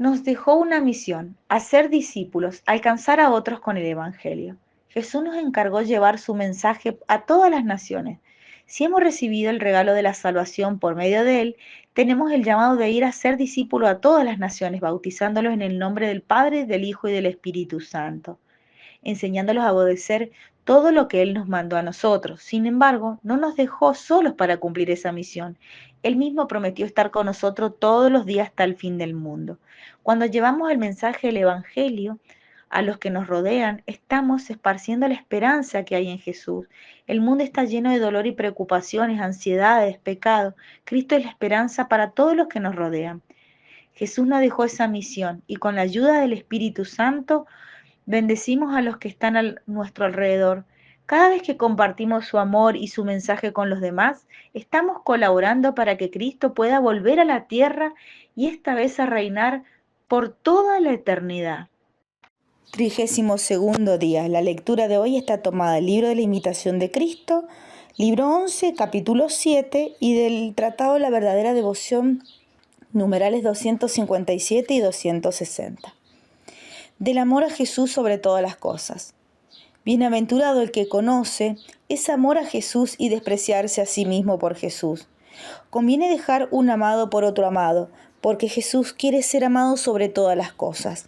nos dejó una misión: hacer discípulos, alcanzar a otros con el Evangelio. Jesús nos encargó llevar su mensaje a todas las naciones. Si hemos recibido el regalo de la salvación por medio de él, tenemos el llamado de ir a ser discípulos a todas las naciones, bautizándolos en el nombre del Padre, del Hijo y del Espíritu Santo, enseñándolos a obedecer todo lo que Él nos mandó a nosotros. Sin embargo, no nos dejó solos para cumplir esa misión. Él mismo prometió estar con nosotros todos los días hasta el fin del mundo. Cuando llevamos el mensaje del Evangelio a los que nos rodean, estamos esparciendo la esperanza que hay en Jesús. El mundo está lleno de dolor y preocupaciones, ansiedades, pecados. Cristo es la esperanza para todos los que nos rodean. Jesús nos dejó esa misión y con la ayuda del Espíritu Santo bendecimos a los que están a nuestro alrededor. Cada vez que compartimos su amor y su mensaje con los demás, estamos colaborando para que Cristo pueda volver a la tierra y esta vez a reinar por toda la eternidad. 32º día. La lectura de hoy está tomada del libro de la imitación de Cristo, libro 11, capítulo 7, y del Tratado de la verdadera devoción, numerales 257 y 260. Del amor a Jesús sobre todas las cosas. Bienaventurado el que conoce ese amor a Jesús y despreciarse a sí mismo por Jesús. Conviene dejar un amado por otro amado, porque Jesús quiere ser amado sobre todas las cosas.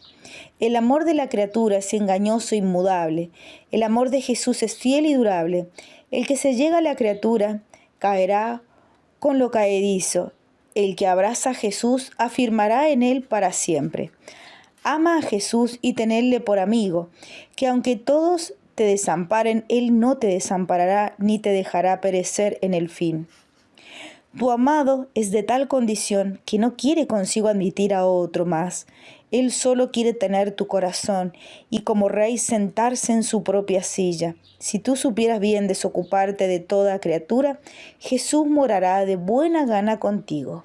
El amor de la criatura es engañoso e inmudable. El amor de Jesús es fiel y durable. El que se llega a la criatura caerá con lo caedizo. El que abraza a Jesús afirmará en él para siempre. Ama a Jesús y tenedle por amigo, que aunque todos te desamparen, Él no te desamparará ni te dejará perecer en el fin. Tu amado es de tal condición que no quiere consigo admitir a otro más. Él solo quiere tener tu corazón y como rey sentarse en su propia silla. Si tú supieras bien desocuparte de toda criatura, Jesús morará de buena gana contigo.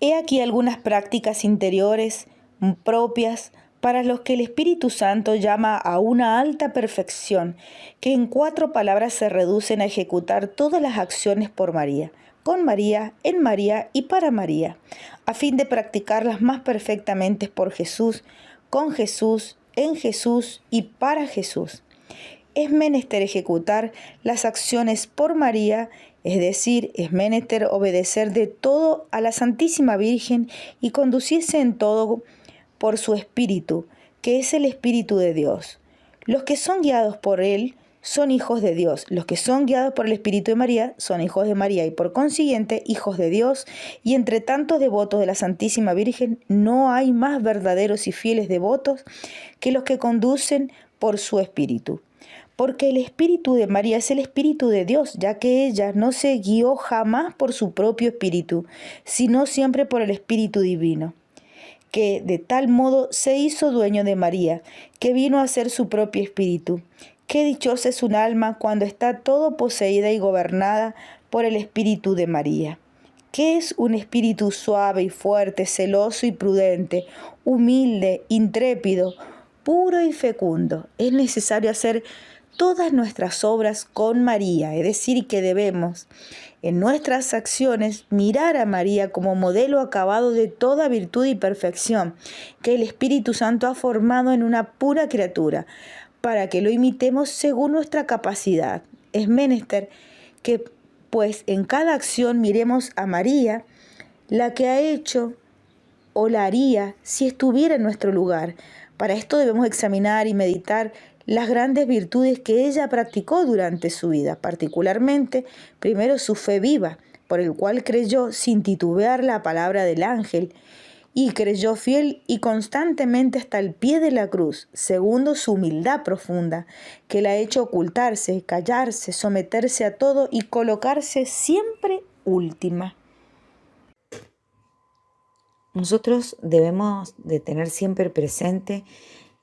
He aquí algunas prácticas interiores propias para los que el Espíritu Santo llama a una alta perfección, que en 4 palabras se reducen a ejecutar todas las acciones por María, con María, en María y para María, a fin de practicarlas más perfectamente por Jesús, con Jesús, en Jesús y para Jesús. Es menester ejecutar las acciones por María, es decir, es menester obedecer de todo a la Santísima Virgen y conducirse en todo por su Espíritu, que es el Espíritu de Dios. Los que son guiados por Él son hijos de Dios. Los que son guiados por el Espíritu de María son hijos de María y por consiguiente hijos de Dios. Y entre tantos devotos de la Santísima Virgen no hay más verdaderos y fieles devotos que los que conducen por su Espíritu. Porque el Espíritu de María es el Espíritu de Dios, ya que ella no se guió jamás por su propio espíritu, sino siempre por el Espíritu Divino, que de tal modo se hizo dueño de María, que vino a ser su propio espíritu. Qué dichosa es un alma cuando está todo poseída y gobernada por el Espíritu de María. ¿Qué es un espíritu suave y fuerte, celoso y prudente, humilde, intrépido, puro y fecundo? Es necesario hacer todas nuestras obras con María, es decir, que debemos en nuestras acciones mirar a María como modelo acabado de toda virtud y perfección que el Espíritu Santo ha formado en una pura criatura, para que lo imitemos según nuestra capacidad. Es menester que, pues, en cada acción miremos a María, la que ha hecho o la haría si estuviera en nuestro lugar. Para esto debemos examinar y meditar las grandes virtudes que ella practicó durante su vida, particularmente, primero su fe viva, por el cual creyó sin titubear la palabra del ángel, y creyó fiel y constantemente hasta el pie de la cruz. Segundo, su humildad profunda, que la ha hecho ocultarse, callarse, someterse a todo y colocarse siempre última. Nosotros debemos de tener siempre presente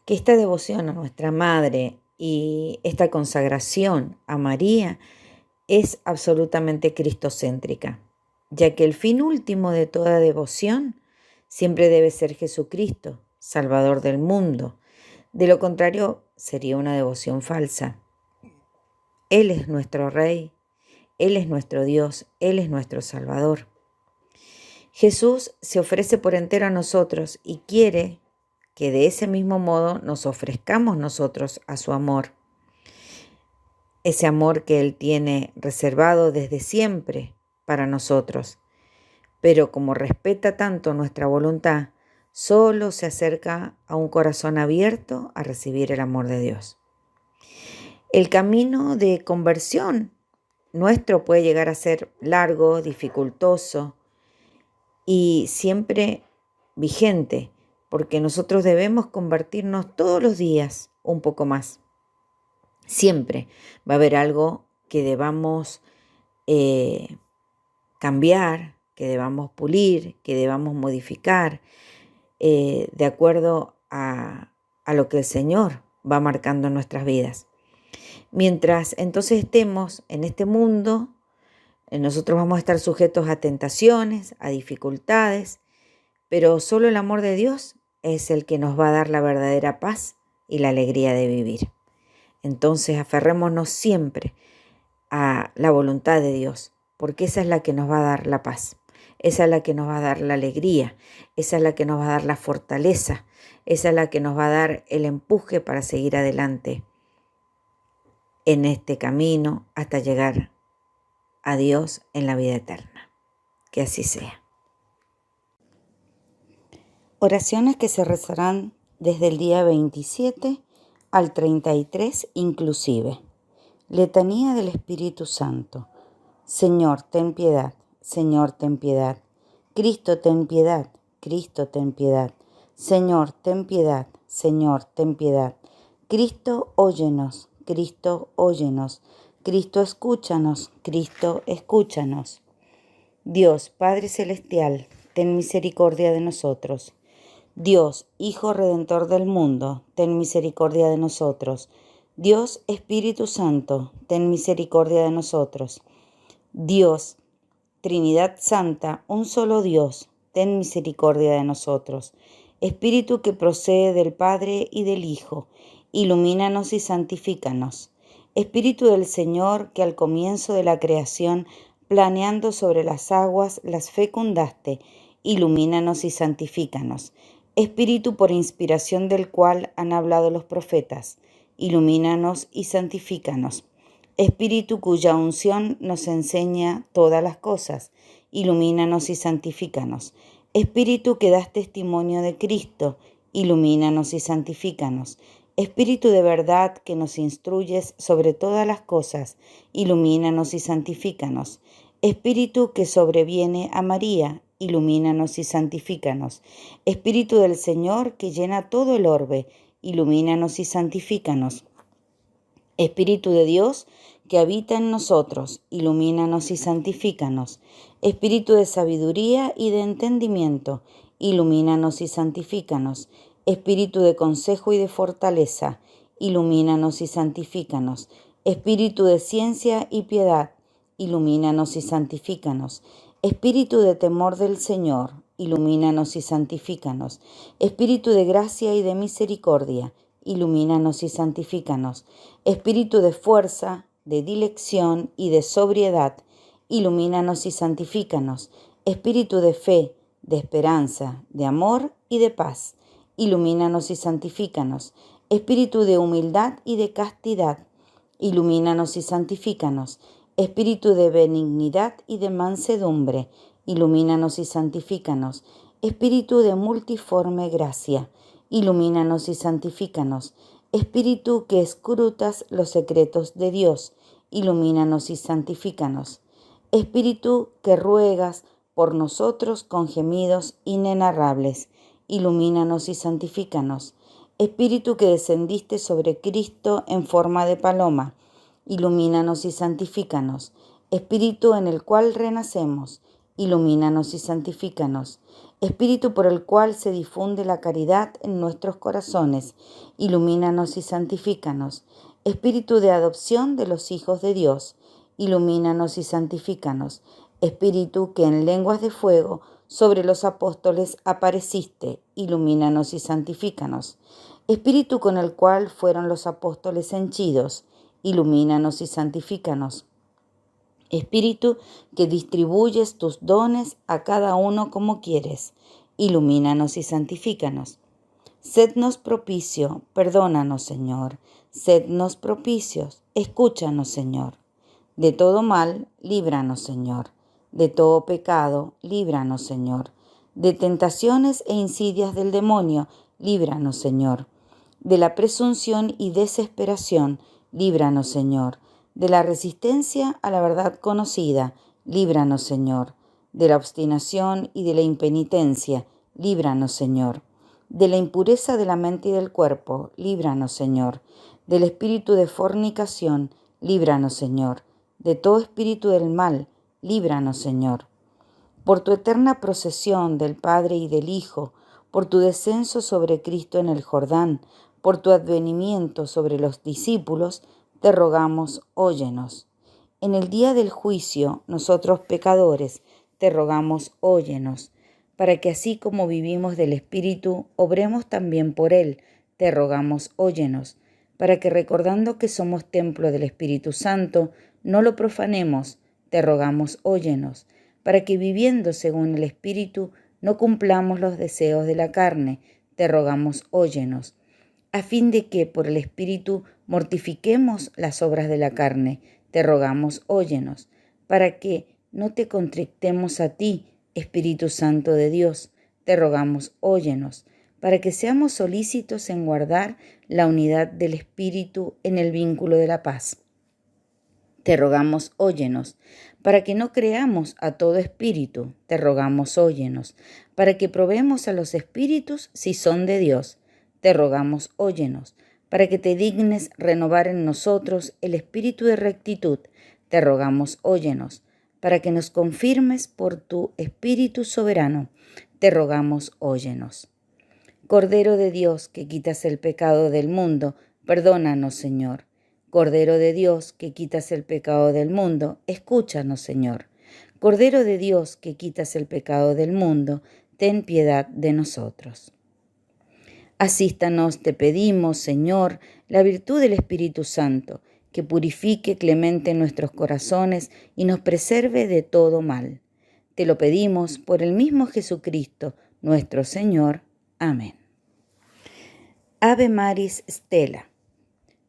que esta devoción a nuestra Madre y esta consagración a María es absolutamente cristocéntrica, ya que el fin último de toda devoción siempre debe ser Jesucristo, Salvador del mundo. De lo contrario, sería una devoción falsa. Él es nuestro Rey, Él es nuestro Dios, Él es nuestro Salvador. Jesús se ofrece por entero a nosotros y quiere que de ese mismo modo nos ofrezcamos nosotros a su amor. Ese amor que Él tiene reservado desde siempre para nosotros. Pero como respeta tanto nuestra voluntad, solo se acerca a un corazón abierto a recibir el amor de Dios. El camino de conversión nuestro puede llegar a ser largo, dificultoso y siempre vigente, porque nosotros debemos convertirnos todos los días un poco más. Siempre va a haber algo que debamos cambiar, que debamos pulir, que debamos modificar, de acuerdo a lo que el Señor va marcando en nuestras vidas. Mientras entonces estemos en este mundo, nosotros vamos a estar sujetos a tentaciones, a dificultades, pero solo el amor de Dios es el que nos va a dar la verdadera paz y la alegría de vivir. Entonces aferrémonos siempre a la voluntad de Dios, porque esa es la que nos va a dar la paz, esa es la que nos va a dar la alegría, esa es la que nos va a dar la fortaleza, esa es la que nos va a dar el empuje para seguir adelante en este camino hasta llegar a Dios en la vida eterna. Que así sea. Oraciones que se rezarán desde el día 27 al 33 inclusive. Letanía del Espíritu Santo. Señor, ten piedad. Señor, ten piedad. Cristo, ten piedad. Cristo, ten piedad. Señor, ten piedad. Señor, ten piedad. Cristo, óyenos. Cristo, óyenos. Cristo, escúchanos. Cristo, escúchanos. Dios, Padre Celestial, ten misericordia de nosotros. Dios, Hijo Redentor del mundo, ten misericordia de nosotros. Dios, Espíritu Santo, ten misericordia de nosotros. Dios, Trinidad Santa, un solo Dios, ten misericordia de nosotros. Espíritu que procede del Padre y del Hijo, ilumínanos y santifícanos. Espíritu del Señor, que al comienzo de la creación, planeando sobre las aguas, las fecundaste, ilumínanos y santifícanos. Espíritu por inspiración del cual han hablado los profetas, ilumínanos y santifícanos. Espíritu cuya unción nos enseña todas las cosas, ilumínanos y santifícanos. Espíritu que das testimonio de Cristo, ilumínanos y santifícanos. Espíritu de verdad que nos instruyes sobre todas las cosas, ilumínanos y santifícanos. Espíritu que sobreviene a María, ilumínanos y santifícanos. Espíritu del Señor que llena todo el orbe, ilumínanos y santifícanos. Espíritu de Dios que habita en nosotros, ilumínanos y santifícanos. Espíritu de sabiduría y de entendimiento, ilumínanos y santifícanos. Espíritu de consejo y de fortaleza, ilumínanos y santifícanos. Espíritu de ciencia y piedad, ilumínanos y santifícanos. Espíritu de temor del Señor, ilumínanos y santifícanos. Espíritu de gracia y de misericordia, ilumínanos y santifícanos. Espíritu de fuerza, de dilección y de sobriedad, ilumínanos y santifícanos. Espíritu de fe, de esperanza, de amor y de paz, ilumínanos y santifícanos. Espíritu de humildad y de castidad, ilumínanos y santifícanos. Espíritu de benignidad y de mansedumbre, ilumínanos y santifícanos. Espíritu de multiforme gracia, ilumínanos y santifícanos. Espíritu que escrutas los secretos de Dios, ilumínanos y santifícanos. Espíritu que ruegas por nosotros con gemidos inenarrables, ilumínanos y santifícanos. Espíritu que descendiste sobre Cristo en forma de paloma, ilumínanos y santifícanos. Espíritu en el cual renacemos, ilumínanos y santifícanos. Espíritu por el cual se difunde la caridad en nuestros corazones, ilumínanos y santifícanos. Espíritu de adopción de los hijos de Dios, ilumínanos y santifícanos. Espíritu que en lenguas de fuego sobre los apóstoles apareciste, ilumínanos y santifícanos. Espíritu con el cual fueron los apóstoles henchidos, ilumínanos y santifícanos. Espíritu que distribuyes tus dones a cada uno como quieres, ilumínanos y santifícanos. Sednos propicio, perdónanos, Señor. Sednos propicios, escúchanos, Señor. De todo mal, líbranos, Señor. De todo pecado, líbranos, Señor. De tentaciones e insidias del demonio, líbranos, Señor. De la presunción y desesperación, líbranos, Señor. De la resistencia a la verdad conocida, líbranos, Señor. De la obstinación y de la impenitencia, líbranos, Señor. De la impureza de la mente y del cuerpo, líbranos, Señor. Del espíritu de fornicación, líbranos, Señor. De todo espíritu del mal, líbranos, Señor. Por tu eterna procesión del Padre y del Hijo, por tu descenso sobre Cristo en el Jordán, por tu advenimiento sobre los discípulos, te rogamos, óyenos. En el día del juicio, nosotros pecadores, te rogamos, óyenos, para que así como vivimos del Espíritu, obremos también por Él, te rogamos, óyenos, para que recordando que somos templo del Espíritu Santo, no lo profanemos, te rogamos, óyenos, para que viviendo según el Espíritu, no cumplamos los deseos de la carne, te rogamos, óyenos, a fin de que por el Espíritu mortifiquemos las obras de la carne, te rogamos, óyenos, para que no te contrictemos a ti, Espíritu Santo de Dios, te rogamos, óyenos, para que seamos solícitos en guardar la unidad del Espíritu en el vínculo de la paz. Te rogamos, óyenos, para que no creamos a todo espíritu, te rogamos, óyenos, para que probemos a los espíritus si son de Dios, te rogamos, óyenos, para que te dignes renovar en nosotros el espíritu de rectitud, te rogamos, óyenos, para que nos confirmes por tu Espíritu soberano, te rogamos, óyenos. Cordero de Dios, que quitas el pecado del mundo, perdónanos, Señor. Cordero de Dios, que quitas el pecado del mundo, escúchanos, Señor. Cordero de Dios, que quitas el pecado del mundo, ten piedad de nosotros. Asístanos, te pedimos, Señor, la virtud del Espíritu Santo, que purifique clemente nuestros corazones y nos preserve de todo mal. Te lo pedimos por el mismo Jesucristo, nuestro Señor. Amén. Ave Maris Stella.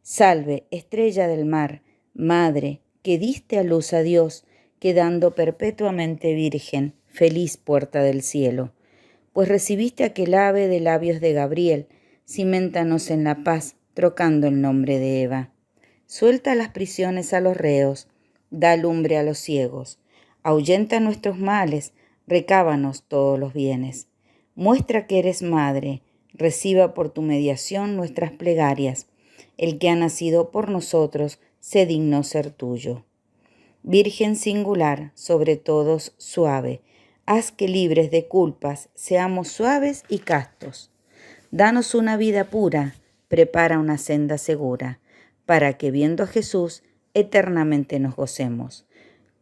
Salve, estrella del mar, Madre, que diste a luz a Dios, quedando perpetuamente virgen, feliz puerta del cielo. Pues recibiste aquel ave de labios de Gabriel, ciméntanos en la paz, trocando el nombre de Eva. Suelta las prisiones a los reos, da lumbre a los ciegos, ahuyenta nuestros males, recábanos todos los bienes. Muestra que eres madre, reciba por tu mediación nuestras plegarias. El que ha nacido por nosotros se dignó ser tuyo. Virgen singular, sobre todos suave, haz que libres de culpas seamos suaves y castos. Danos una vida pura, prepara una senda segura, para que viendo a Jesús eternamente nos gocemos.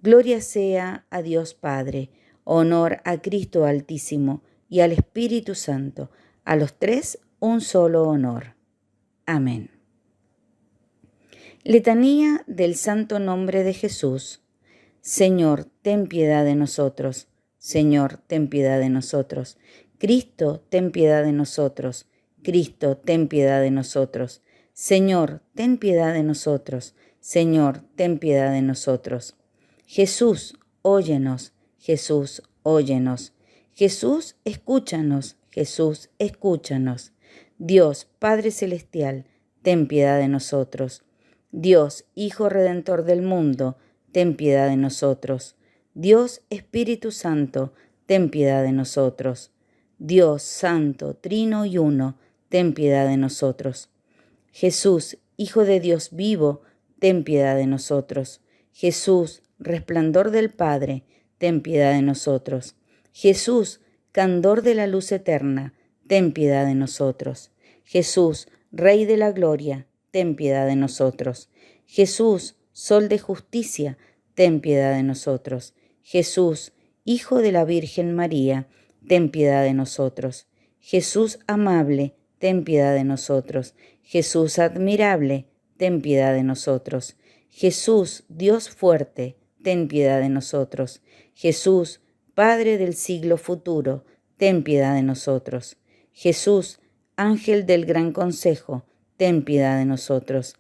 Gloria sea a Dios Padre, honor a Cristo Altísimo y al Espíritu Santo, a los tres un solo honor. Amén. Letanía del Santo Nombre de Jesús. Señor, ten piedad de nosotros. Señor, ten piedad de nosotros. Cristo, ten piedad de nosotros. Cristo, ten piedad de nosotros. Señor, ten piedad de nosotros. Señor, ten piedad de nosotros. Jesús, óyenos. Jesús, óyenos. Jesús, escúchanos. Jesús, escúchanos. Dios, Padre Celestial, ten piedad de nosotros. Dios, Hijo Redentor del mundo, ten piedad de nosotros. Dios, Espíritu Santo, ten piedad de nosotros. Dios Santo, Trino y Uno, ten piedad de nosotros. Jesús, Hijo de Dios vivo, ten piedad de nosotros. Jesús, resplandor del Padre, ten piedad de nosotros. Jesús, candor de la luz eterna, ten piedad de nosotros. Jesús, Rey de la gloria, ten piedad de nosotros. Jesús, Sol de justicia, ten piedad de nosotros. Jesús, Hijo de la Virgen María, ten piedad de nosotros. Jesús amable, ten piedad de nosotros. Jesús admirable, ten piedad de nosotros. Jesús, Dios fuerte, ten piedad de nosotros. Jesús, Padre del siglo futuro, ten piedad de nosotros. Jesús, Ángel del gran consejo, ten piedad de nosotros.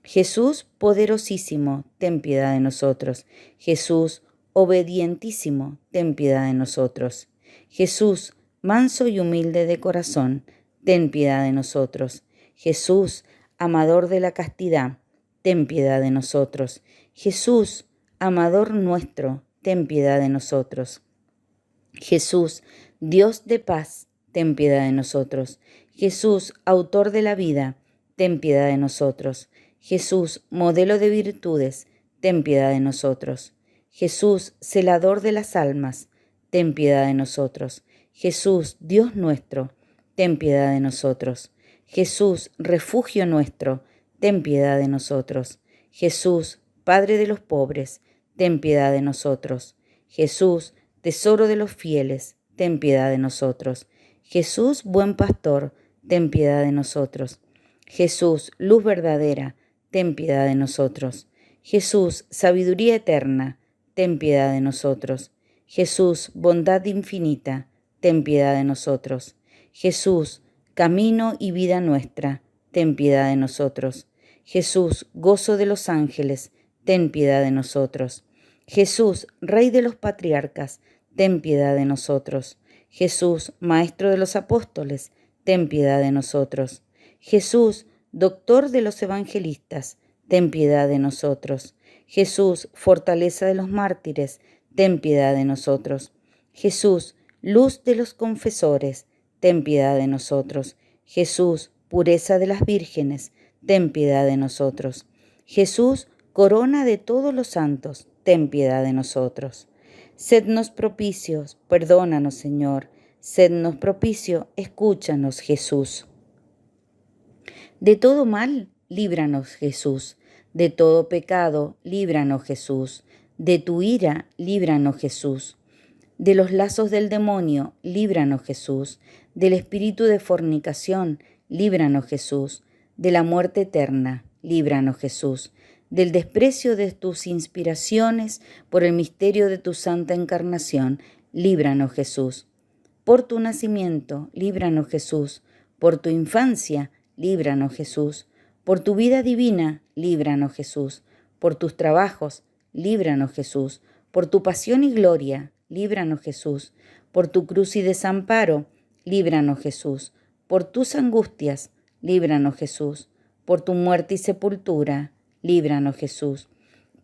Jesús, poderosísimo, ten piedad de nosotros. Jesús, obedientísimo, ten piedad de nosotros. Jesús, manso y humilde de corazón, ten piedad de nosotros. Jesús, amador de la castidad, ten piedad de nosotros. Jesús, amador nuestro, ten piedad de nosotros. Jesús, Dios de paz, ten piedad de nosotros. Jesús, autor de la vida, ten piedad de nosotros. Jesús, modelo de virtudes, ten piedad de nosotros. Jesús, celador de las almas, ten piedad de nosotros. Jesús, Dios nuestro, ten piedad de nosotros. Jesús, refugio nuestro, ten piedad de nosotros. Jesús, Padre de los pobres, ten piedad de nosotros. Jesús, tesoro de los fieles, ten piedad de nosotros. Jesús, buen pastor, ten piedad de nosotros. Jesús, luz verdadera, ten piedad de nosotros. Jesús, sabiduría eterna, ten piedad de nosotros. Jesús, bondad infinita, ten piedad de nosotros. Jesús, camino y vida nuestra, ten piedad de nosotros. Jesús, gozo de los ángeles, ten piedad de nosotros. Jesús, Rey de los patriarcas, ten piedad de nosotros. Jesús, Maestro de los apóstoles, ten piedad de nosotros. Jesús, Doctor de los evangelistas, ten piedad de nosotros. Jesús, fortaleza de los mártires, ten piedad de nosotros. Jesús, luz de los confesores, ten piedad de nosotros. Jesús, pureza de las vírgenes, ten piedad de nosotros. Jesús, corona de todos los santos, ten piedad de nosotros. Sednos propicios, perdónanos, Señor. Sednos propicio, escúchanos, Jesús. De todo mal, líbranos, Jesús. De todo pecado, líbranos, Jesús. De tu ira, líbranos, Jesús. De los lazos del demonio, líbranos, Jesús. Del espíritu de fornicación, líbranos, Jesús. De la muerte eterna, líbranos, Jesús. Del desprecio de tus inspiraciones por el misterio de tu santa encarnación, líbranos, Jesús. Por tu nacimiento, líbranos, Jesús. Por tu infancia, líbranos, Jesús. Por tu vida divina, líbranos, Jesús. Por tus trabajos, líbranos, Jesús. Por tu pasión y gloria, líbranos, Jesús. Por tu cruz y desamparo, líbranos, Jesús. Por tus angustias, líbranos, Jesús. Por tu muerte y sepultura, líbranos, Jesús.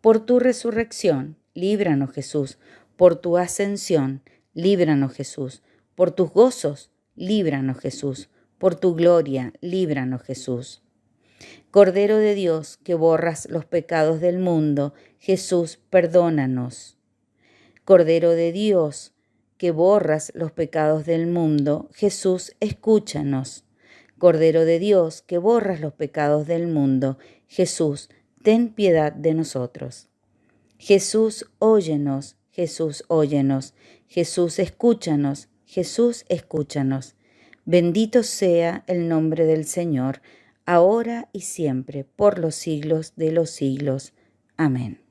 Por tu resurrección, líbranos, Jesús. Por tu ascensión, líbranos, Jesús. Por tus gozos, líbranos, Jesús. Por tu gloria, líbranos, Jesús. Cordero de Dios, que borras los pecados del mundo, Jesús, perdónanos. Cordero de Dios, que borras los pecados del mundo, Jesús, escúchanos. Cordero de Dios, que borras los pecados del mundo, Jesús, ten piedad de nosotros. Jesús, óyenos. Jesús, óyenos. Jesús, escúchanos. Jesús, escúchanos. Bendito sea el nombre del Señor, ahora y siempre, por los siglos de los siglos. Amén.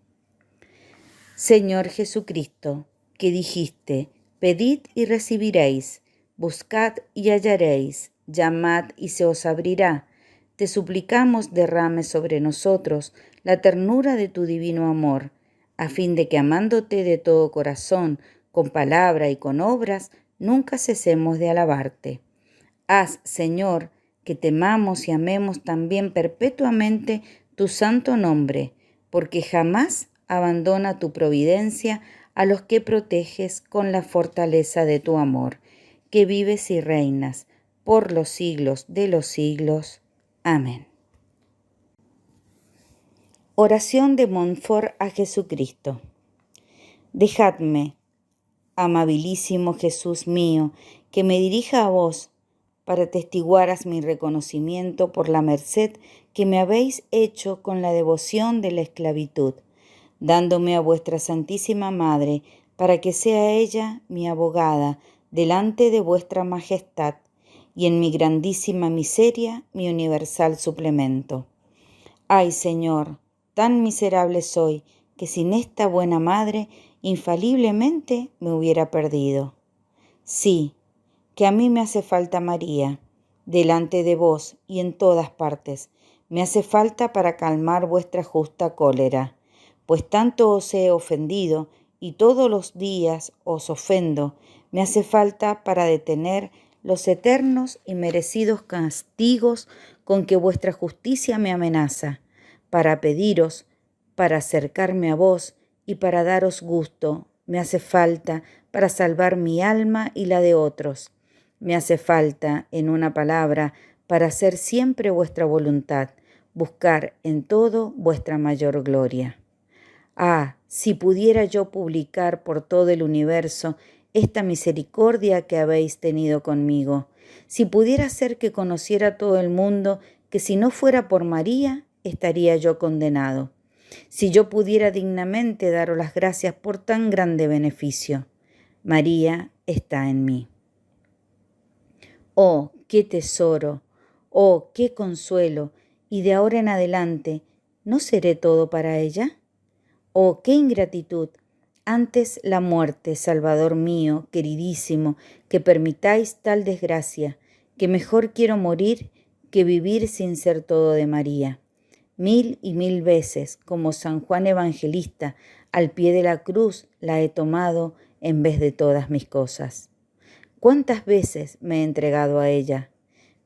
Señor Jesucristo, que dijiste, pedid y recibiréis, buscad y hallaréis, llamad y se os abrirá. Te suplicamos derrame sobre nosotros la ternura de tu divino amor, a fin de que amándote de todo corazón, con palabra y con obras, nunca cesemos de alabarte. Haz, Señor, que temamos y amemos también perpetuamente tu santo nombre, porque jamás abandona tu providencia a los que proteges con la fortaleza de tu amor, que vives y reinas por los siglos de los siglos. Amén. Oración de Montfort a Jesucristo. Dejadme, amabilísimo Jesús mío, que me dirija a vos, para atestiguaras mi reconocimiento por la merced que me habéis hecho con la devoción de la esclavitud, dándome a vuestra Santísima Madre, para que sea ella mi abogada delante de vuestra majestad, y en mi grandísima miseria mi universal suplemento. Ay, Señor, tan miserable soy, que sin esta buena madre infaliblemente me hubiera perdido. Sí, que a mí me hace falta María, delante de vos y en todas partes. Me hace falta para calmar vuestra justa cólera, pues tanto os he ofendido y todos los días os ofendo. Me hace falta para detener los eternos y merecidos castigos con que vuestra justicia me amenaza, para pediros, para acercarme a vos y para daros gusto. Me hace falta para salvar mi alma y la de otros. Me hace falta, en una palabra, para hacer siempre vuestra voluntad, buscar en todo vuestra mayor gloria. Ah, si pudiera yo publicar por todo el universo esta misericordia que habéis tenido conmigo, si pudiera hacer que conociera todo el mundo que si no fuera por María, estaría yo condenado. Si yo pudiera dignamente daros las gracias por tan grande beneficio. María está en mí. Oh, qué tesoro, oh, qué consuelo, y de ahora en adelante, ¿no seré todo para ella? Oh, qué ingratitud, antes la muerte, Salvador mío, queridísimo, que permitáis tal desgracia, que mejor quiero morir que vivir sin ser todo de María. 1000 y 1000 veces, como San Juan Evangelista, al pie de la cruz la he tomado en vez de todas mis cosas. ¿Cuántas veces me he entregado a ella?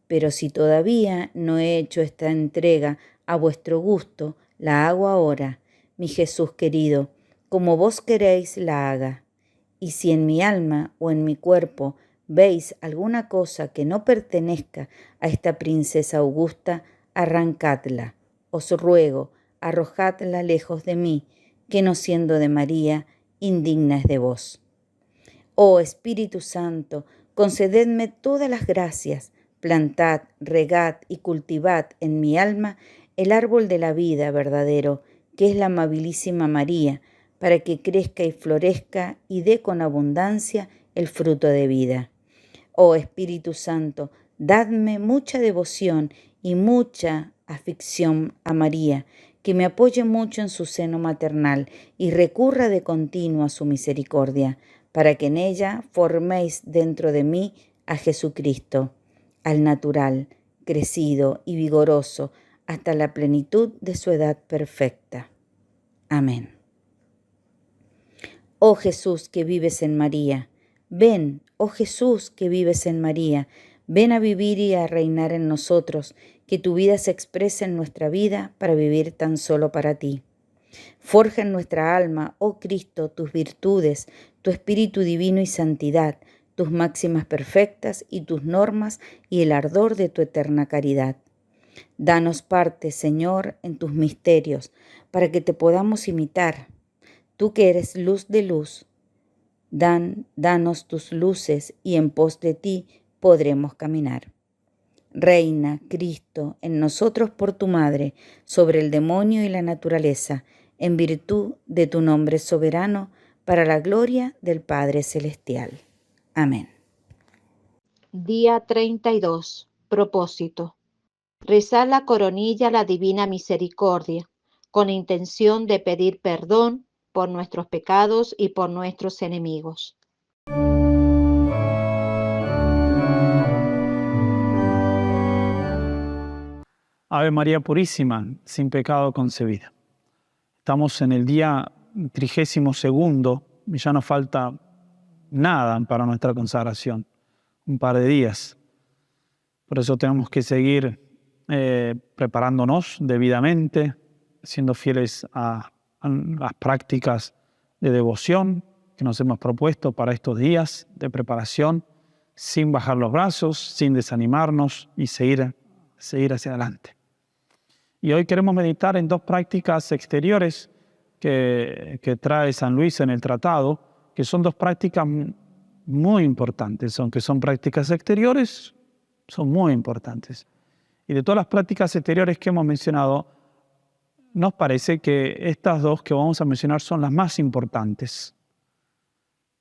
Pero si todavía no he hecho esta entrega a vuestro gusto, la hago ahora, mi Jesús querido, como vos queréis la haga. Y si en mi alma o en mi cuerpo veis alguna cosa que no pertenezca a esta princesa augusta, arrancadla. Os ruego, arrojadla lejos de mí, que no siendo de María, indigna es de vos. Oh Espíritu Santo, concededme todas las gracias, plantad, regad y cultivad en mi alma el árbol de la vida verdadero, que es la amabilísima María, para que crezca y florezca y dé con abundancia el fruto de vida. Oh Espíritu Santo, dadme mucha devoción y mucha afición a María, que me apoye mucho en su seno maternal y recurra de continuo a su misericordia, para que en ella forméis dentro de mí a Jesucristo, al natural, crecido y vigoroso, hasta la plenitud de su edad perfecta. Amén. Oh Jesús que vives en María, ven, oh Jesús que vives en María, ven a vivir y a reinar en nosotros, que tu vida se exprese en nuestra vida para vivir tan solo para ti. Forja en nuestra alma, oh Cristo, tus virtudes, tu espíritu divino y santidad, tus máximas perfectas y tus normas y el ardor de tu eterna caridad. Danos parte, Señor, en tus misterios, para que te podamos imitar. Tú que eres luz de luz, danos tus luces y en pos de ti podremos caminar. Reina, Cristo, en nosotros por tu Madre, sobre el demonio y la naturaleza, en virtud de tu nombre soberano, para la gloria del Padre Celestial. Amén. Día 32. Propósito. Rezar la coronilla a la Divina Misericordia, con intención de pedir perdón por nuestros pecados y por nuestros enemigos. Ave María Purísima, sin pecado concebida. Estamos en el día 32º y ya nos falta nada para nuestra consagración, un par de días. Por eso tenemos que seguir preparándonos debidamente, siendo fieles a las prácticas de devoción que nos hemos propuesto para estos días de preparación, sin bajar los brazos, sin desanimarnos y seguir hacia adelante. Y hoy queremos meditar en dos prácticas exteriores que trae San Luis en el tratado, que son dos prácticas muy importantes. Aunque son prácticas exteriores, son muy importantes. Y de todas las prácticas exteriores que hemos mencionado, nos parece que estas dos que vamos a mencionar son las más importantes.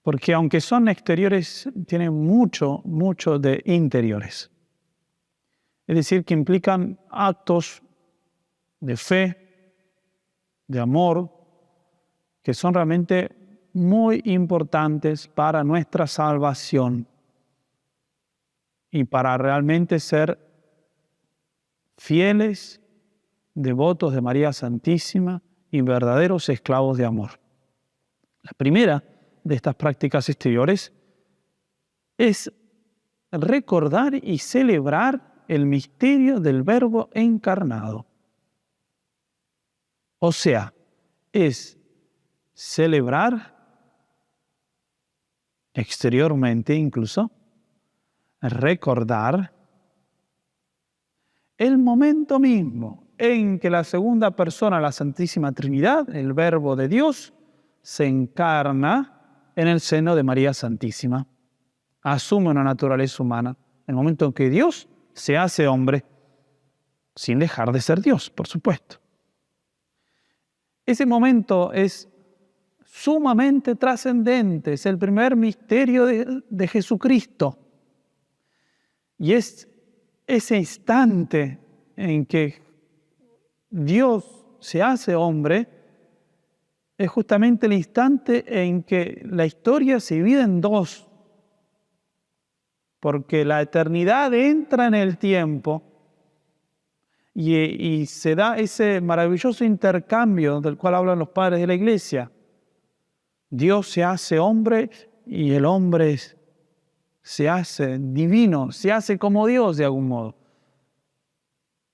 Porque aunque son exteriores, tienen mucho de interiores. Es decir, que implican actos de fe, de amor, que son realmente muy importantes para nuestra salvación y para realmente ser fieles, devotos de María Santísima y verdaderos esclavos de amor. La primera de estas prácticas exteriores es recordar y celebrar el misterio del Verbo encarnado. O sea, es celebrar exteriormente incluso, recordar el momento mismo en que la segunda persona, la Santísima Trinidad, el Verbo de Dios, se encarna en el seno de María Santísima. Asume una naturaleza humana. El momento en que Dios se hace hombre, sin dejar de ser Dios, por supuesto. Ese momento es sumamente trascendente, es el primer misterio de Jesucristo. Y es ese instante en que Dios se hace hombre, es justamente el instante en que la historia se divide en dos, porque la eternidad entra en el tiempo y se da ese maravilloso intercambio del cual hablan los padres de la Iglesia. Dios se hace hombre y el hombre se hace divino, se hace como Dios de algún modo.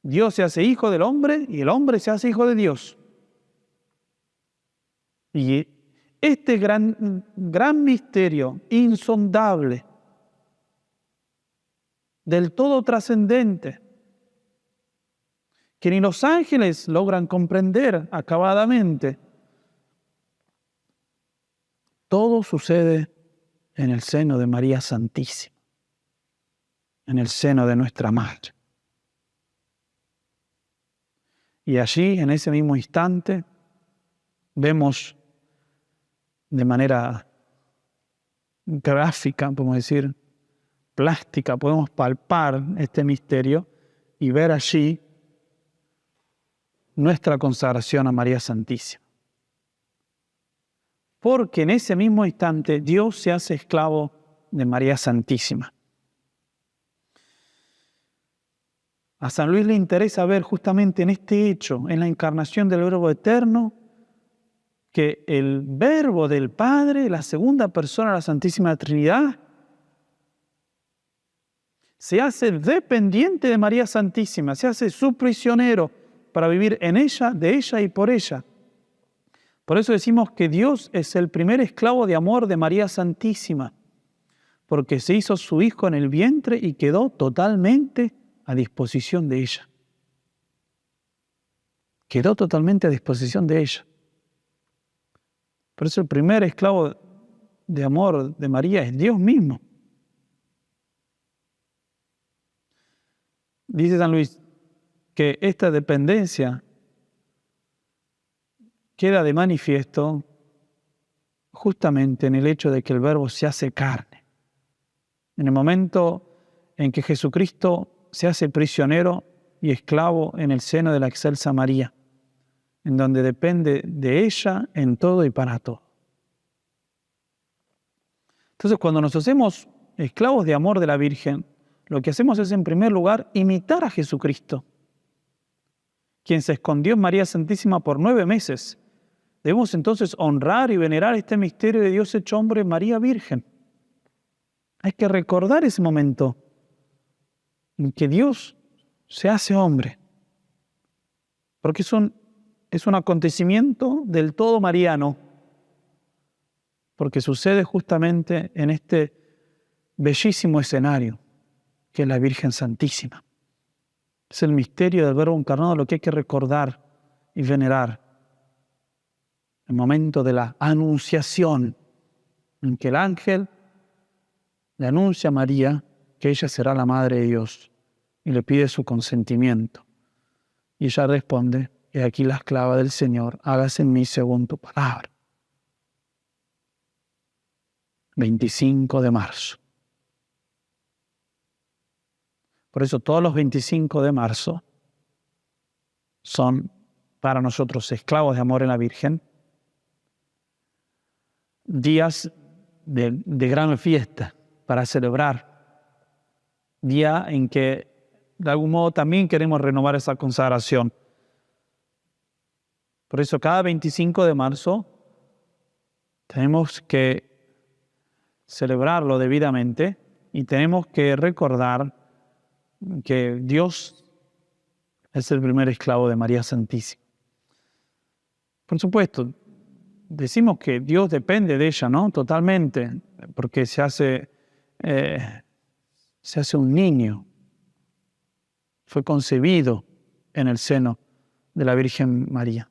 Dios se hace hijo del hombre y el hombre se hace hijo de Dios. Y este gran misterio insondable, del todo trascendente, que ni los ángeles logran comprender acabadamente, todo sucede en el seno de María Santísima, en el seno de nuestra Madre. Y allí, en ese mismo instante, vemos de manera gráfica, podemos decir, plástica, podemos palpar este misterio y ver allí nuestra consagración a María Santísima. Porque en ese mismo instante Dios se hace esclavo de María Santísima. A San Luis le interesa ver justamente en este hecho, en la encarnación del Verbo eterno, que el Verbo del Padre, la segunda persona de la Santísima Trinidad, se hace dependiente de María Santísima, se hace su prisionero para vivir en ella, de ella y por ella. Por eso decimos que Dios es el primer esclavo de amor de María Santísima, porque se hizo su hijo en el vientre y quedó totalmente a disposición de ella. Quedó totalmente a disposición de ella. Por eso el primer esclavo de amor de María es Dios mismo. Dice San Luis que esta dependencia queda de manifiesto justamente en el hecho de que el Verbo se hace carne. En el momento en que Jesucristo se hace prisionero y esclavo en el seno de la excelsa María, en donde depende de ella en todo y para todo. Entonces, cuando nos hacemos esclavos de amor de la Virgen, lo que hacemos es, en primer lugar, imitar a Jesucristo, quien se escondió en María Santísima por 9 meses. Debemos entonces honrar y venerar este misterio de Dios hecho hombre, María Virgen. Hay que recordar ese momento en que Dios se hace hombre, porque es un acontecimiento del todo mariano, porque sucede justamente en este bellísimo escenario que es la Virgen Santísima. Es el misterio del Verbo encarnado lo que hay que recordar y venerar. El momento de la anunciación, en que el ángel le anuncia a María que ella será la Madre de Dios y le pide su consentimiento. Y ella responde: he aquí la esclava del Señor, hágase en mí según tu palabra. 25 de marzo. Por eso todos los 25 de marzo son para nosotros esclavos de amor en la Virgen, días de gran fiesta para celebrar, día en que de algún modo también queremos renovar esa consagración. Por eso cada 25 de marzo tenemos que celebrarlo debidamente y tenemos que recordar que Dios es el primer esclavo de María Santísima. Por supuesto, decimos que Dios depende de ella, ¿no? Totalmente, porque se hace un niño. Fue concebido en el seno de la Virgen María.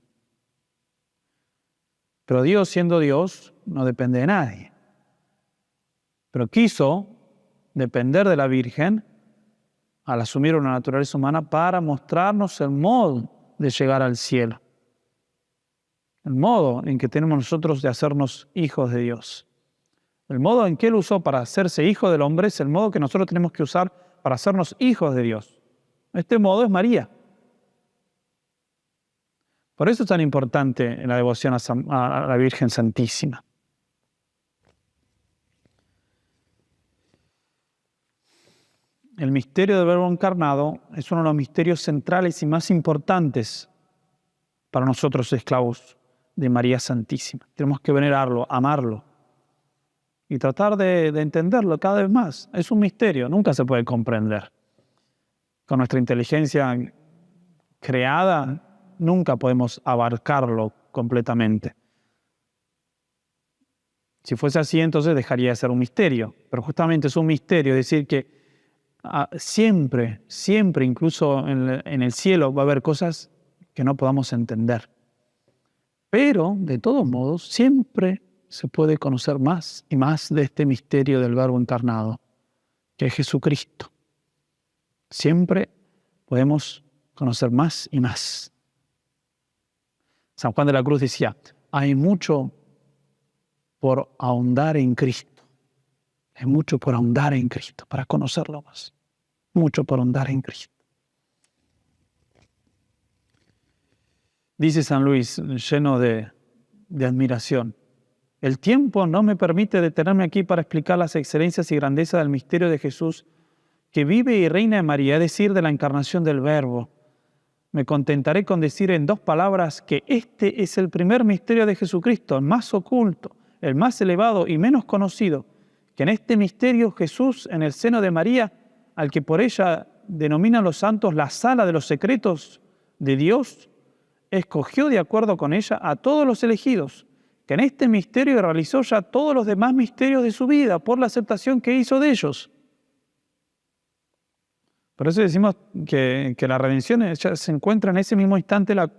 Pero Dios, siendo Dios, no depende de nadie. Pero quiso depender de la Virgen al asumir una naturaleza humana para mostrarnos el modo de llegar al cielo. El modo en que tenemos nosotros de hacernos hijos de Dios. El modo en que Él usó para hacerse hijo del hombre es el modo que nosotros tenemos que usar para hacernos hijos de Dios. Este modo es María. Por eso es tan importante la devoción a la Virgen Santísima. El misterio del Verbo encarnado es uno de los misterios centrales y más importantes para nosotros esclavos de María Santísima. Tenemos que venerarlo, amarlo y tratar de entenderlo cada vez más. Es un misterio, nunca se puede comprender. Con nuestra inteligencia creada, nunca podemos abarcarlo completamente. Si fuese así, entonces dejaría de ser un misterio. Pero justamente es un misterio, es decir, que siempre, incluso en el cielo, va a haber cosas que no podamos entender. Pero, de todos modos, siempre se puede conocer más y más de este misterio del Verbo encarnado, que es Jesucristo. Siempre podemos conocer más y más. San Juan de la Cruz decía, hay mucho por ahondar en Cristo. Hay mucho por ahondar en Cristo, para conocerlo más. Mucho por ahondar en Cristo. Dice San Luis, lleno de admiración, el tiempo no me permite detenerme aquí para explicar las excelencias y grandezas del misterio de Jesús, que vive y reina en María, es decir, de la encarnación del Verbo. Me contentaré con decir en 2 palabras que este es el primer misterio de Jesucristo, el más oculto, el más elevado y menos conocido, que en este misterio Jesús, en el seno de María, al que por ella denominan los santos la sala de los secretos de Dios, escogió de acuerdo con ella a todos los elegidos, que en este misterio realizó ya todos los demás misterios de su vida por la aceptación que hizo de ellos. Por eso decimos que la redención ya se encuentra en ese mismo instante de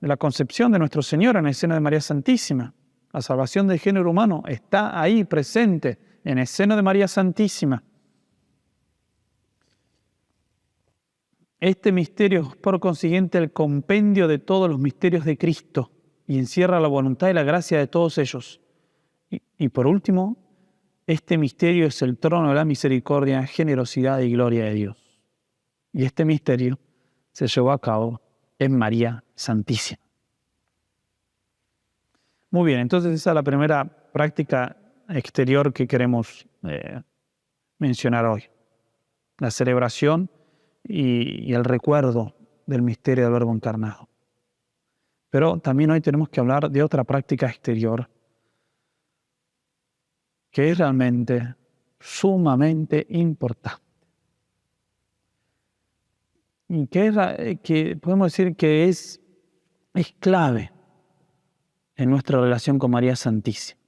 la concepción de nuestro Señor en el seno de María Santísima. La salvación del género humano está ahí presente en el seno de María Santísima. Este misterio es por consiguiente el compendio de todos los misterios de Cristo y encierra la voluntad y la gracia de todos ellos. Y por último, este misterio es el trono de la misericordia, generosidad y gloria de Dios. Y este misterio se llevó a cabo en María Santísima. Muy bien, entonces esa es la primera práctica exterior que queremos mencionar hoy. La celebración y el recuerdo del misterio del Verbo encarnado. Pero también hoy tenemos que hablar de otra práctica exterior que es realmente sumamente importante. Y que podemos decir que es clave en nuestra relación con María Santísima.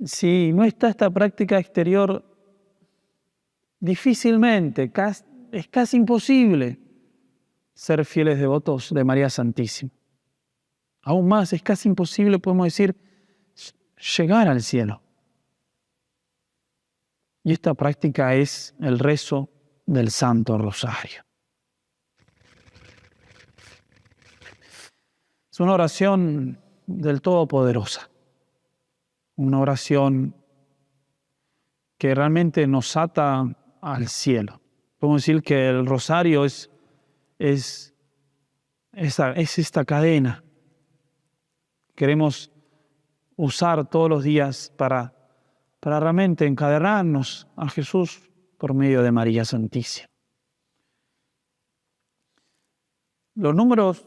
Si no está esta práctica exterior, difícilmente, es casi imposible ser fieles devotos de María Santísima. Aún más, es casi imposible, podemos decir, llegar al cielo. Y esta práctica es el rezo del Santo Rosario. Es una oración del Todopoderosa, una oración que realmente nos ata al cielo. Podemos decir que el rosario es esta cadena. Queremos usar todos los días para realmente encadenarnos a Jesús por medio de María Santísima. Los números,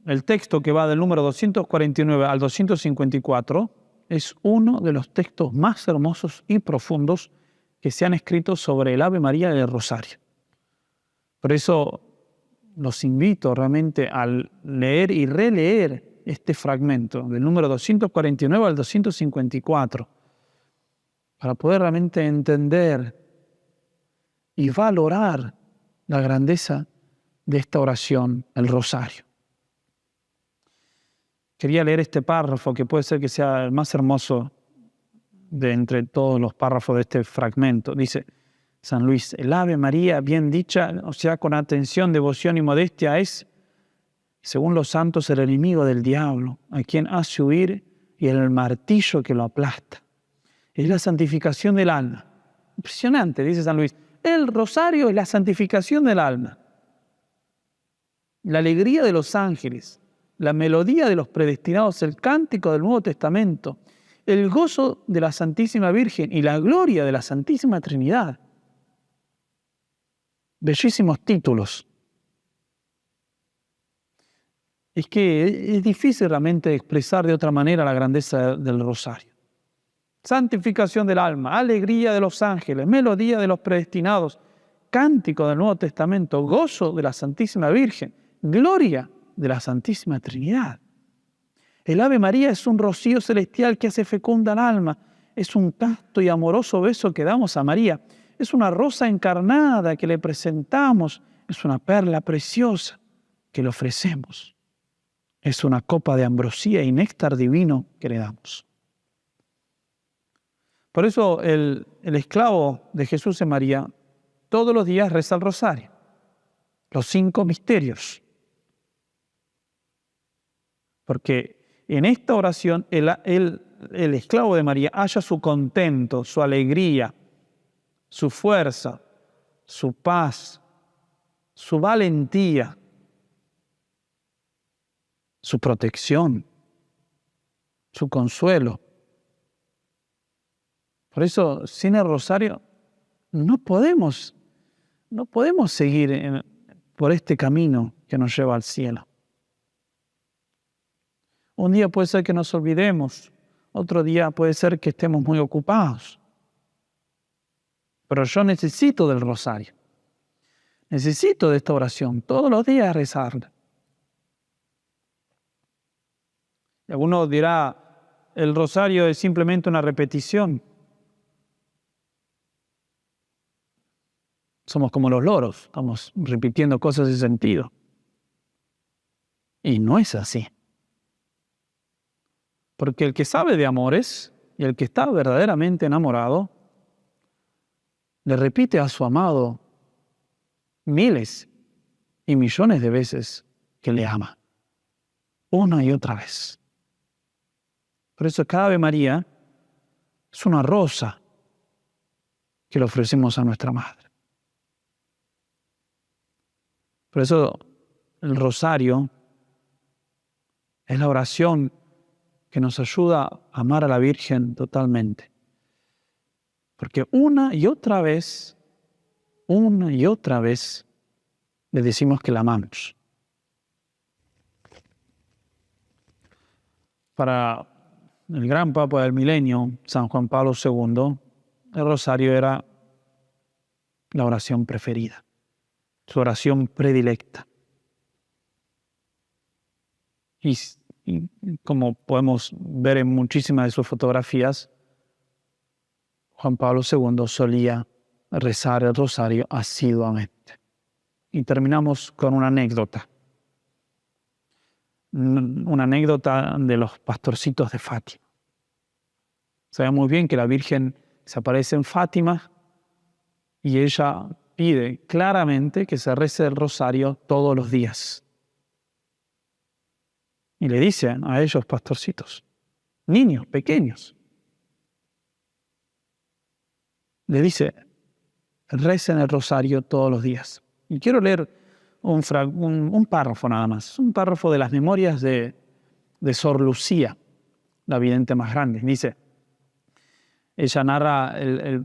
el texto que va del número 249 al 254 es uno de los textos más hermosos y profundos que se han escrito sobre el Ave María y el Rosario. Por eso los invito realmente a leer y releer este fragmento del número 249 al 254 para poder realmente entender y valorar la grandeza de esta oración, el Rosario. Quería leer este párrafo que puede ser que sea el más hermoso de entre todos los párrafos de este fragmento. Dice San Luis: el Ave María bien dicha, o sea, con atención, devoción y modestia, es, según los santos, el enemigo del diablo, a quien hace huir, y el martillo que lo aplasta. Es la santificación del alma. Impresionante, dice San Luis. El rosario es la santificación del alma. La alegría de los ángeles, la melodía de los predestinados, el cántico del Nuevo Testamento, el gozo de la Santísima Virgen y la gloria de la Santísima Trinidad. Bellísimos títulos. Es que es difícil realmente expresar de otra manera la grandeza del rosario. Santificación del alma, alegría de los ángeles, melodía de los predestinados, cántico del Nuevo Testamento, gozo de la Santísima Virgen, gloria de la Santísima Trinidad. El Ave María es un rocío celestial que hace fecunda el alma, es un casto y amoroso beso que damos a María, es una rosa encarnada que le presentamos, es una perla preciosa que le ofrecemos, es una copa de ambrosía y néctar divino que le damos. Por eso el esclavo de Jesús y María todos los días reza el rosario, los 5 misterios. Porque en esta oración el esclavo de María halla su contento, su alegría, su fuerza, su paz, su valentía, su protección, su consuelo. Por eso, sin el rosario, no podemos seguir por este camino que nos lleva al cielo. Un día puede ser que nos olvidemos, otro día puede ser que estemos muy ocupados. Pero yo necesito del rosario. Necesito de esta oración, todos los días rezarla. Y alguno dirá, el rosario es simplemente una repetición. Somos como los loros, estamos repitiendo cosas sin sentido. Y no es así. Porque el que sabe de amores y el que está verdaderamente enamorado, le repite a su amado miles y millones de veces que le ama, una y otra vez. Por eso cada Ave María es una rosa que le ofrecemos a nuestra Madre. Por eso el rosario es la oración que nos ayuda a amar a la Virgen totalmente. Porque una y otra vez le decimos que la amamos. Para el gran Papa del Milenio, San Juan Pablo II, el rosario era la oración preferida, su oración predilecta. Y como podemos ver en muchísimas de sus fotografías, Juan Pablo II solía rezar el rosario asiduamente. Y terminamos con una anécdota. Una anécdota de los pastorcitos de Fátima. Sabemos muy bien que la Virgen se aparece en Fátima y ella pide claramente que se rece el rosario todos los días. Y le dicen a ellos pastorcitos, niños pequeños, le dice, recen el rosario todos los días. Y quiero leer un párrafo nada más, un párrafo de las memorias de Sor Lucía, la vidente más grande. Dice, ella narra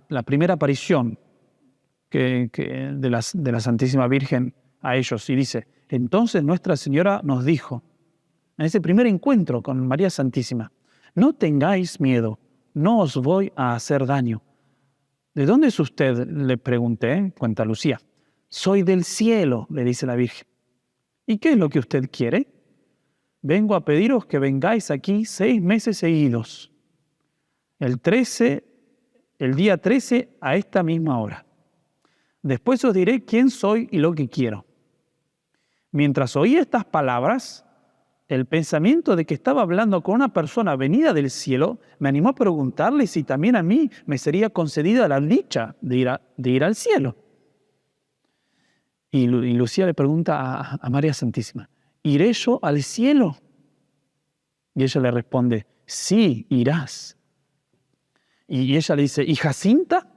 la primera aparición de la Santísima Virgen a ellos y dice, entonces Nuestra Señora nos dijo, en ese primer encuentro con María Santísima, no tengáis miedo, no os voy a hacer daño. ¿De dónde es usted?, le pregunté, cuenta Lucía. Soy del cielo, le dice la Virgen. ¿Y qué es lo que usted quiere? Vengo a pediros que vengáis aquí 6 meses seguidos. El día 13 a esta misma hora. Después os diré quién soy y lo que quiero. Mientras oí estas palabras, el pensamiento de que estaba hablando con una persona venida del cielo me animó a preguntarle si también a mí me sería concedida la dicha de ir al cielo. Y Lucía le pregunta a María Santísima, ¿iré yo al cielo? Y ella le responde, sí, irás. Y ella le dice, ¿y Jacinta?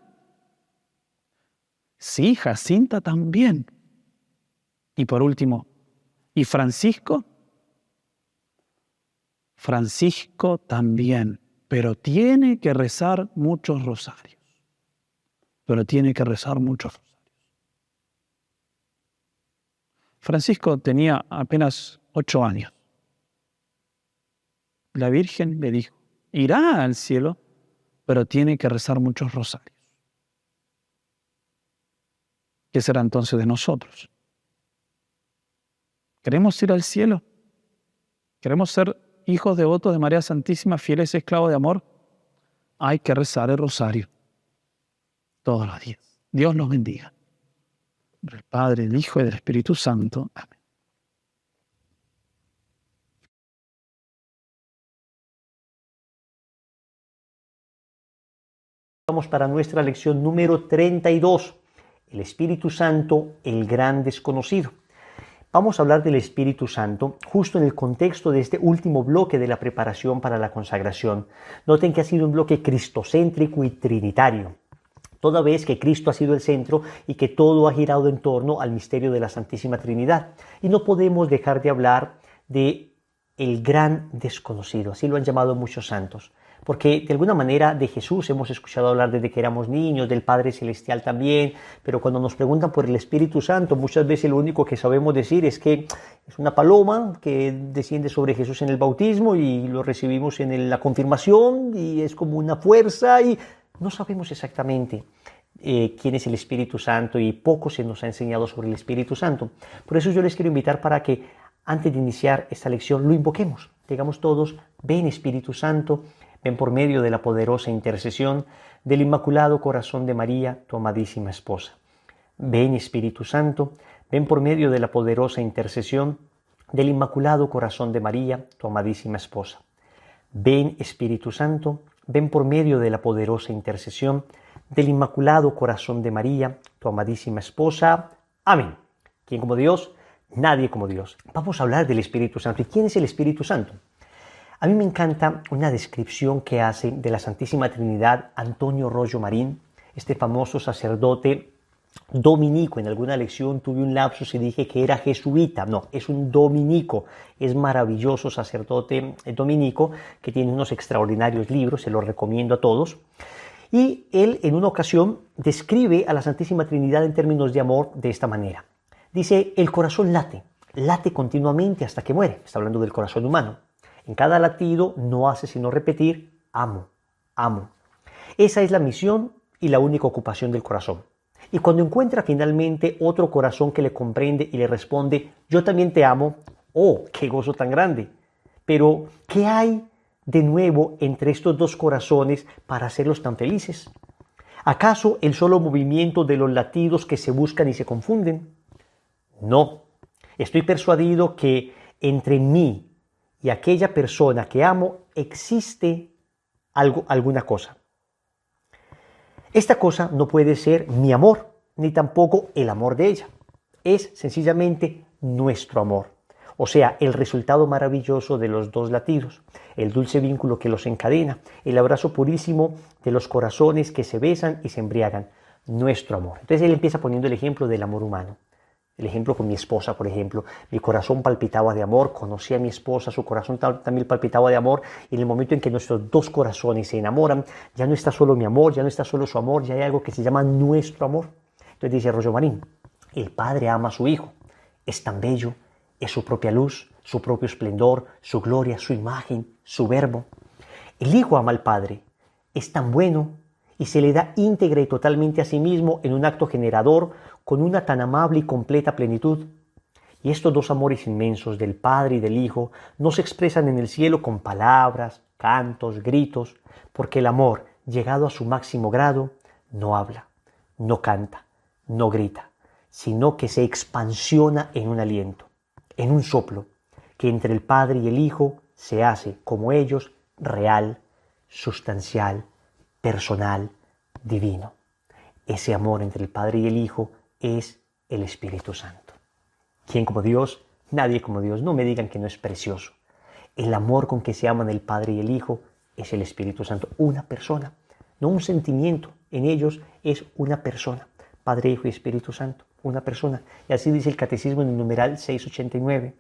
Sí, Jacinta también. Y por último, ¿y Francisco? Francisco también, pero tiene que rezar muchos rosarios. Francisco tenía apenas 8 años. La Virgen le dijo, irá al cielo, pero tiene que rezar muchos rosarios. ¿Qué será entonces de nosotros? ¿Queremos ir al cielo? ¿Queremos ser hijos devotos de María Santísima, fieles esclavos de amor? Hay que rezar el rosario todos los días. Dios los bendiga. Del Padre, del Hijo y del Espíritu Santo. Amén. Vamos para nuestra lección número 32, el Espíritu Santo, el gran desconocido. Vamos a hablar del Espíritu Santo justo en el contexto de este último bloque de la preparación para la consagración. Noten que ha sido un bloque cristocéntrico y trinitario, toda vez que Cristo ha sido el centro y que todo ha girado en torno al misterio de la Santísima Trinidad. Y no podemos dejar de hablar de el gran desconocido, así lo han llamado muchos santos. Porque de alguna manera de Jesús hemos escuchado hablar desde que éramos niños, del Padre Celestial también, pero cuando nos preguntan por el Espíritu Santo, muchas veces lo único que sabemos decir es que es una paloma que desciende sobre Jesús en el bautismo y lo recibimos en la confirmación y es como una fuerza y no sabemos exactamente quién es el Espíritu Santo y poco se nos ha enseñado sobre el Espíritu Santo. Por eso yo les quiero invitar para que antes de iniciar esta lección lo invoquemos. Digamos todos, ven Espíritu Santo, ven por medio de la poderosa intercesión del Inmaculado Corazón de María, tu amadísima esposa. Ven Espíritu Santo, ven por medio de la poderosa intercesión del Inmaculado Corazón de María, tu amadísima esposa. Ven Espíritu Santo, ven por medio de la poderosa intercesión del Inmaculado Corazón de María, tu amadísima esposa. Amén. ¿Quién como Dios? Nadie como Dios. Vamos a hablar del Espíritu Santo. ¿Y quién es el Espíritu Santo? A mí me encanta una descripción que hace de la Santísima Trinidad Antonio Rollo Marín, este famoso sacerdote dominico. En alguna lección tuve un lapsus y dije que era jesuita. No, es un dominico. Es maravilloso sacerdote dominico que tiene unos extraordinarios libros, se los recomiendo a todos. Y él en una ocasión describe a la Santísima Trinidad en términos de amor de esta manera. Dice, el corazón late continuamente hasta que muere. Está hablando del corazón humano. En cada latido no hace sino repetir, amo, amo. Esa es la misión y la única ocupación del corazón. Y cuando encuentra finalmente otro corazón que le comprende y le responde, yo también te amo, ¡oh, qué gozo tan grande! Pero, ¿qué hay de nuevo entre estos dos corazones para hacerlos tan felices? ¿Acaso el solo movimiento de los latidos que se buscan y se confunden? No, estoy persuadido que entre mí y aquella persona que amo existe alguna cosa. Esta cosa no puede ser mi amor, ni tampoco el amor de ella. Es sencillamente nuestro amor. O sea, el resultado maravilloso de los dos latidos, el dulce vínculo que los encadena, el abrazo purísimo de los corazones que se besan y se embriagan. Nuestro amor. Entonces él empieza poniendo el ejemplo del amor humano. El ejemplo con mi esposa, por ejemplo. Mi corazón palpitaba de amor, conocí a mi esposa, su corazón también palpitaba de amor. Y en el momento en que nuestros dos corazones se enamoran, ya no está solo mi amor, ya no está solo su amor, ya hay algo que se llama nuestro amor. Entonces dice Roger Marín, el Padre ama a su Hijo. Es tan bello, es su propia luz, su propio esplendor, su gloria, su imagen, su verbo. El Hijo ama al Padre, es tan bueno y se le da íntegra y totalmente a sí mismo en un acto generador con una tan amable y completa plenitud. Y estos dos amores inmensos del Padre y del Hijo no se expresan en el cielo con palabras, cantos, gritos, porque el amor, llegado a su máximo grado, no habla, no canta, no grita, sino que se expansiona en un aliento, en un soplo, que entre el Padre y el Hijo se hace, como ellos, real, sustancial, personal, divino. Ese amor entre el Padre y el Hijo es el Espíritu Santo. ¿Quién como Dios? Nadie como Dios. No me digan que no es precioso. El amor con que se aman el Padre y el Hijo es el Espíritu Santo. Una persona, no un sentimiento. En ellos es una persona. Padre, Hijo y Espíritu Santo. Una persona. Y así dice el Catecismo en el numeral 689.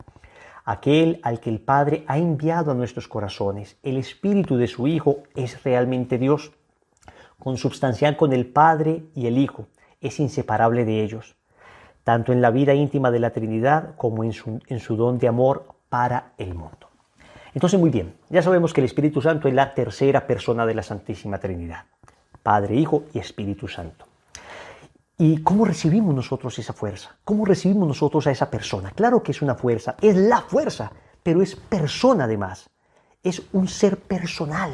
Aquel al que el Padre ha enviado a nuestros corazones, el Espíritu de su Hijo, es realmente Dios, consubstancial con el Padre y el Hijo, es inseparable de ellos, tanto en la vida íntima de la Trinidad como en su don de amor para el mundo. Entonces, muy bien, ya sabemos que el Espíritu Santo es la tercera persona de la Santísima Trinidad, Padre, Hijo y Espíritu Santo. ¿Y cómo recibimos nosotros esa fuerza? ¿Cómo recibimos nosotros a esa persona? Claro que es una fuerza, es la fuerza, pero es persona además. Es un ser personal,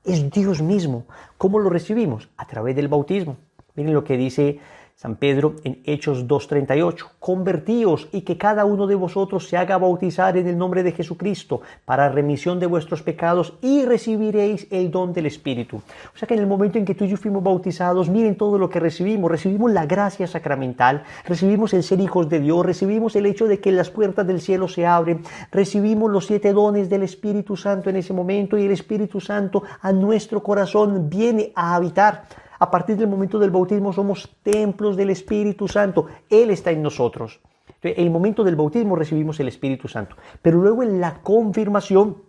es Dios mismo. ¿Cómo lo recibimos? A través del bautismo. Miren lo que dice San Pedro en Hechos 2:38. Convertíos y que cada uno de vosotros se haga bautizar en el nombre de Jesucristo para remisión de vuestros pecados y recibiréis el don del Espíritu. O sea que en el momento en que tú y yo fuimos bautizados, miren todo lo que recibimos. Recibimos la gracia sacramental, recibimos el ser hijos de Dios, recibimos el hecho de que las puertas del cielo se abren, recibimos los 7 dones del Espíritu Santo en ese momento y el Espíritu Santo a nuestro corazón viene a habitar. A partir del momento del bautismo somos templos del Espíritu Santo. Él está en nosotros. En el momento del bautismo recibimos el Espíritu Santo. Pero luego en la confirmación,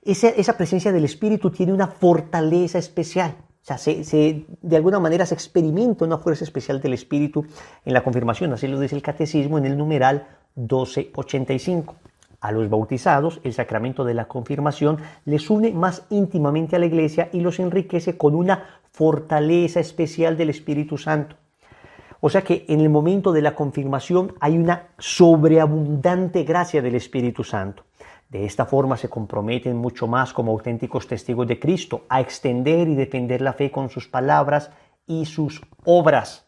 esa presencia del Espíritu tiene una fortaleza especial. O sea, de alguna manera se experimenta una fuerza especial del Espíritu en la confirmación. Así lo dice el Catecismo en el numeral 1285. A los bautizados, el sacramento de la confirmación les une más íntimamente a la Iglesia y los enriquece con una fortaleza especial del Espíritu Santo. O sea que en el momento de la confirmación hay una sobreabundante gracia del Espíritu Santo. De esta forma se comprometen mucho más como auténticos testigos de Cristo a extender y defender la fe con sus palabras y sus obras.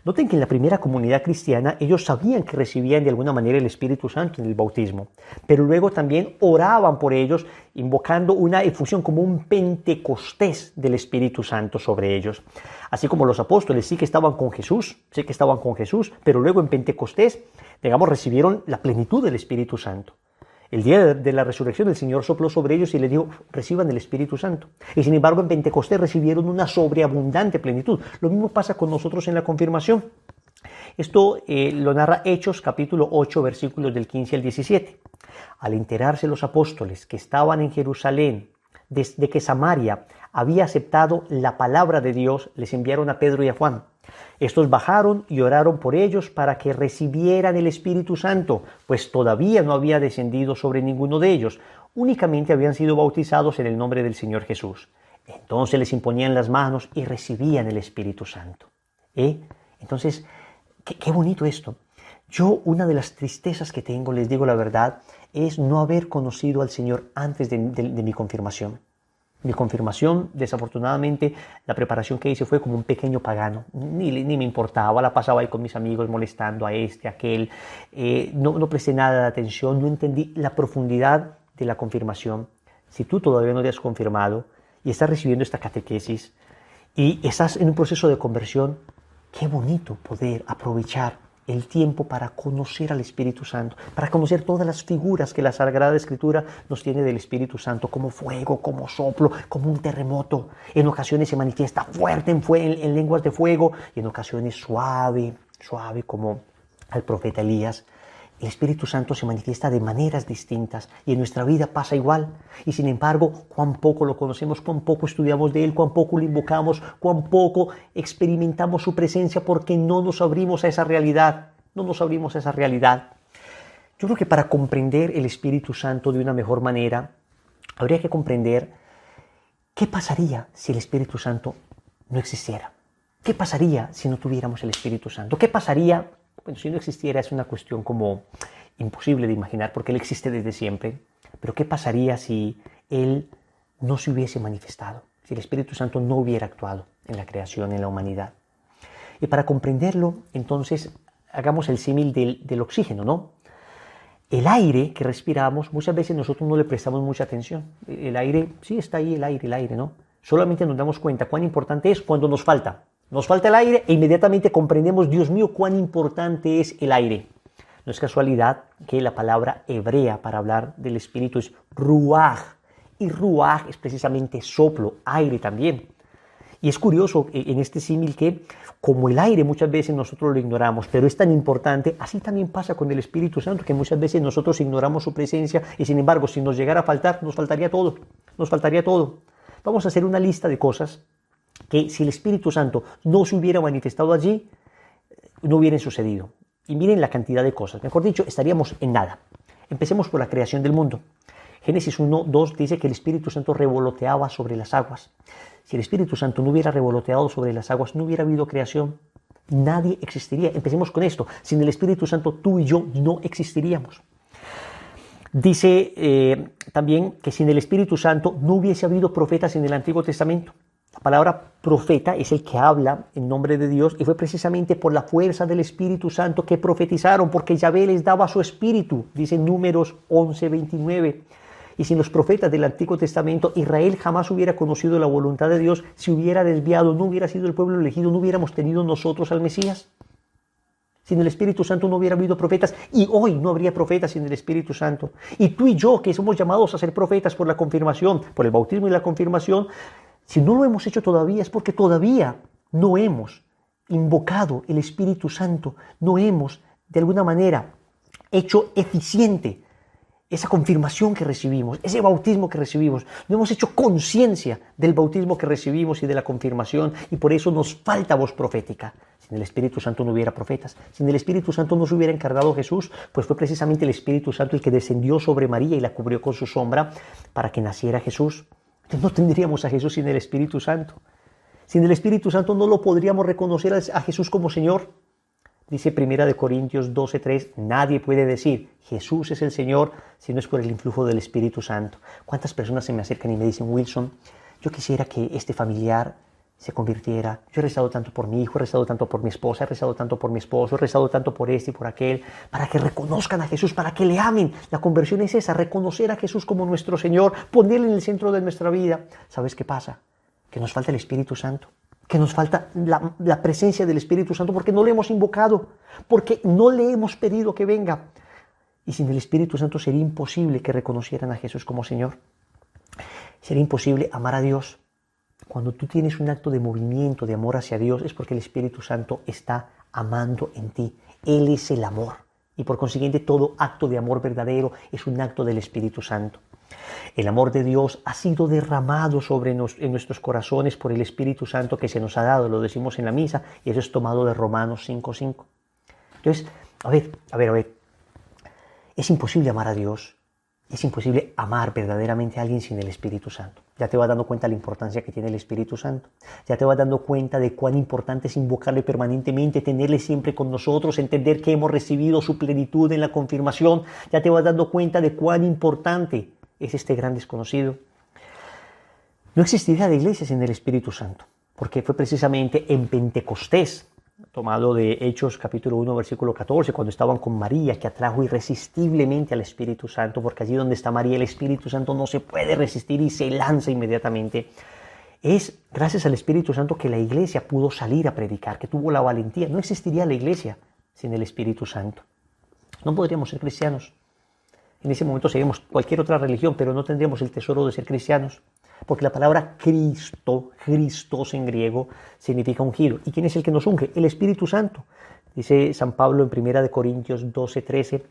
Noten que en la primera comunidad cristiana ellos sabían que recibían de alguna manera el Espíritu Santo en el bautismo, pero luego también oraban por ellos, invocando una efusión como un Pentecostés del Espíritu Santo sobre ellos. Así como los apóstoles sí que estaban con Jesús, pero luego en Pentecostés, digamos, recibieron la plenitud del Espíritu Santo. El día de la resurrección el Señor sopló sobre ellos y les dijo, reciban el Espíritu Santo. Y sin embargo en Pentecostés recibieron una sobreabundante plenitud. Lo mismo pasa con nosotros en la confirmación. Esto lo narra Hechos capítulo 8 versículos del 15 al 17. Al enterarse los apóstoles que estaban en Jerusalén desde que Samaria había aceptado la palabra de Dios, les enviaron a Pedro y a Juan. Estos bajaron y oraron por ellos para que recibieran el Espíritu Santo, pues todavía no había descendido sobre ninguno de ellos, únicamente habían sido bautizados en el nombre del Señor Jesús. Entonces les imponían las manos y recibían el Espíritu Santo. Entonces, qué bonito esto. Yo, una de las tristezas que tengo, les digo la verdad, es no haber conocido al Señor antes de mi confirmación. Mi confirmación, desafortunadamente, la preparación que hice fue como un pequeño pagano. Ni me importaba, la pasaba ahí con mis amigos molestando a este, a aquel. No presté nada de atención, no entendí la profundidad de la confirmación. Si tú todavía no te has confirmado y estás recibiendo esta catequesis y estás en un proceso de conversión, qué bonito poder aprovechar el tiempo para conocer al Espíritu Santo, para conocer todas las figuras que la Sagrada Escritura nos tiene del Espíritu Santo, como fuego, como soplo, como un terremoto. En ocasiones se manifiesta fuerte en lenguas de fuego y en ocasiones suave como al profeta Elías, el Espíritu Santo se manifiesta de maneras distintas y en nuestra vida pasa igual. Y sin embargo, cuán poco lo conocemos, cuán poco estudiamos de Él, cuán poco lo invocamos, cuán poco experimentamos su presencia porque no nos abrimos a esa realidad. No nos abrimos a esa realidad. Yo creo que para comprender el Espíritu Santo de una mejor manera, habría que comprender qué pasaría si el Espíritu Santo no existiera. ¿Qué pasaría si no tuviéramos el Espíritu Santo? ¿Qué pasaría? Bueno, si no existiera es una cuestión como imposible de imaginar porque Él existe desde siempre. Pero ¿qué pasaría si Él no se hubiese manifestado? Si el Espíritu Santo no hubiera actuado en la creación, en la humanidad. Y para comprenderlo, entonces, hagamos el símil del oxígeno, ¿no? El aire que respiramos, muchas veces nosotros no le prestamos mucha atención. El aire, sí está ahí el aire, ¿no? Solamente nos damos cuenta cuán importante es cuando nos falta. Nos falta el aire e inmediatamente comprendemos, Dios mío, cuán importante es el aire. No es casualidad que la palabra hebrea para hablar del Espíritu es ruaj. Y ruaj es precisamente soplo, aire también. Y es curioso en este símil que como el aire muchas veces nosotros lo ignoramos, pero es tan importante, así también pasa con el Espíritu Santo, que muchas veces nosotros ignoramos su presencia y sin embargo si nos llegara a faltar, nos faltaría todo, nos faltaría todo. Vamos a hacer una lista de cosas que si el Espíritu Santo no se hubiera manifestado allí, no hubieran sucedido. Y miren la cantidad de cosas, mejor dicho, estaríamos en nada. Empecemos por la creación del mundo. Génesis 1:2 dice que el Espíritu Santo revoloteaba sobre las aguas. Si el Espíritu Santo no hubiera revoloteado sobre las aguas, no hubiera habido creación. Nadie existiría. Empecemos con esto. Sin el Espíritu Santo, tú y yo no existiríamos. Dice también que sin el Espíritu Santo no hubiese habido profetas en el Antiguo Testamento. La palabra profeta es el que habla en nombre de Dios y fue precisamente por la fuerza del Espíritu Santo que profetizaron, porque Yahvé les daba su Espíritu, dice Números 11:29. Y sin los profetas del Antiguo Testamento, Israel jamás hubiera conocido la voluntad de Dios, se hubiera desviado, no hubiera sido el pueblo elegido, no hubiéramos tenido nosotros al Mesías. Sin el Espíritu Santo no hubiera habido profetas y hoy no habría profetas sin el Espíritu Santo. Y tú y yo, que somos llamados a ser profetas por la confirmación, por el bautismo y la confirmación, si no lo hemos hecho todavía es porque todavía no hemos invocado el Espíritu Santo, no hemos de alguna manera hecho eficiente esa confirmación que recibimos, ese bautismo que recibimos. No hemos hecho conciencia del bautismo que recibimos y de la confirmación y por eso nos falta voz profética. Sin el Espíritu Santo no hubiera profetas. Sin el Espíritu Santo no se hubiera encargado Jesús, pues fue precisamente el Espíritu Santo el que descendió sobre María y la cubrió con su sombra para que naciera Jesús. Entonces no tendríamos a Jesús sin el Espíritu Santo. Sin el Espíritu Santo no lo podríamos reconocer a Jesús como Señor. Dice 1 Corintios 12:3, nadie puede decir Jesús es el Señor si no es por el influjo del Espíritu Santo. ¿Cuántas personas se me acercan y me dicen, Wilson, yo quisiera que este familiar se convirtiera? Yo he rezado tanto por mi hijo, he rezado tanto por mi esposa, he rezado tanto por mi esposo, he rezado tanto por este y por aquel, para que reconozcan a Jesús, para que le amen. La conversión es esa, reconocer a Jesús como nuestro Señor, ponerle en el centro de nuestra vida. ¿Sabes qué pasa? Que nos falta el Espíritu Santo. Que nos falta la presencia del Espíritu Santo porque no le hemos invocado, porque no le hemos pedido que venga. Y sin el Espíritu Santo sería imposible que reconocieran a Jesús como Señor. Sería imposible amar a Dios. Cuando tú tienes un acto de movimiento, de amor hacia Dios, es porque el Espíritu Santo está amando en ti. Él es el amor. Y por consiguiente, todo acto de amor verdadero es un acto del Espíritu Santo. El amor de Dios ha sido derramado en nuestros corazones por el Espíritu Santo que se nos ha dado, lo decimos en la misa, y eso es tomado de Romanos 5:5. Entonces, a ver, es imposible amar a Dios, es imposible amar verdaderamente a alguien sin el Espíritu Santo. Ya te vas dando cuenta de la importancia que tiene el Espíritu Santo, ya te vas dando cuenta de cuán importante es invocarle permanentemente, tenerle siempre con nosotros, entender que hemos recibido su plenitud en la confirmación, ya te vas dando cuenta de cuán importante es este gran desconocido. No existiría la iglesia sin el Espíritu Santo, porque fue precisamente en Pentecostés, tomado de Hechos capítulo 1, versículo 14, cuando estaban con María, que atrajo irresistiblemente al Espíritu Santo, porque allí donde está María, el Espíritu Santo no se puede resistir y se lanza inmediatamente. Es gracias al Espíritu Santo que la iglesia pudo salir a predicar, que tuvo la valentía. No existiría la iglesia sin el Espíritu Santo. No podríamos ser cristianos. En ese momento seríamos cualquier otra religión, pero no tendríamos el tesoro de ser cristianos. Porque la palabra Cristo, Christos en griego, significa ungido. ¿Y quién es el que nos unge? El Espíritu Santo. Dice San Pablo en 1 Corintios 12:13,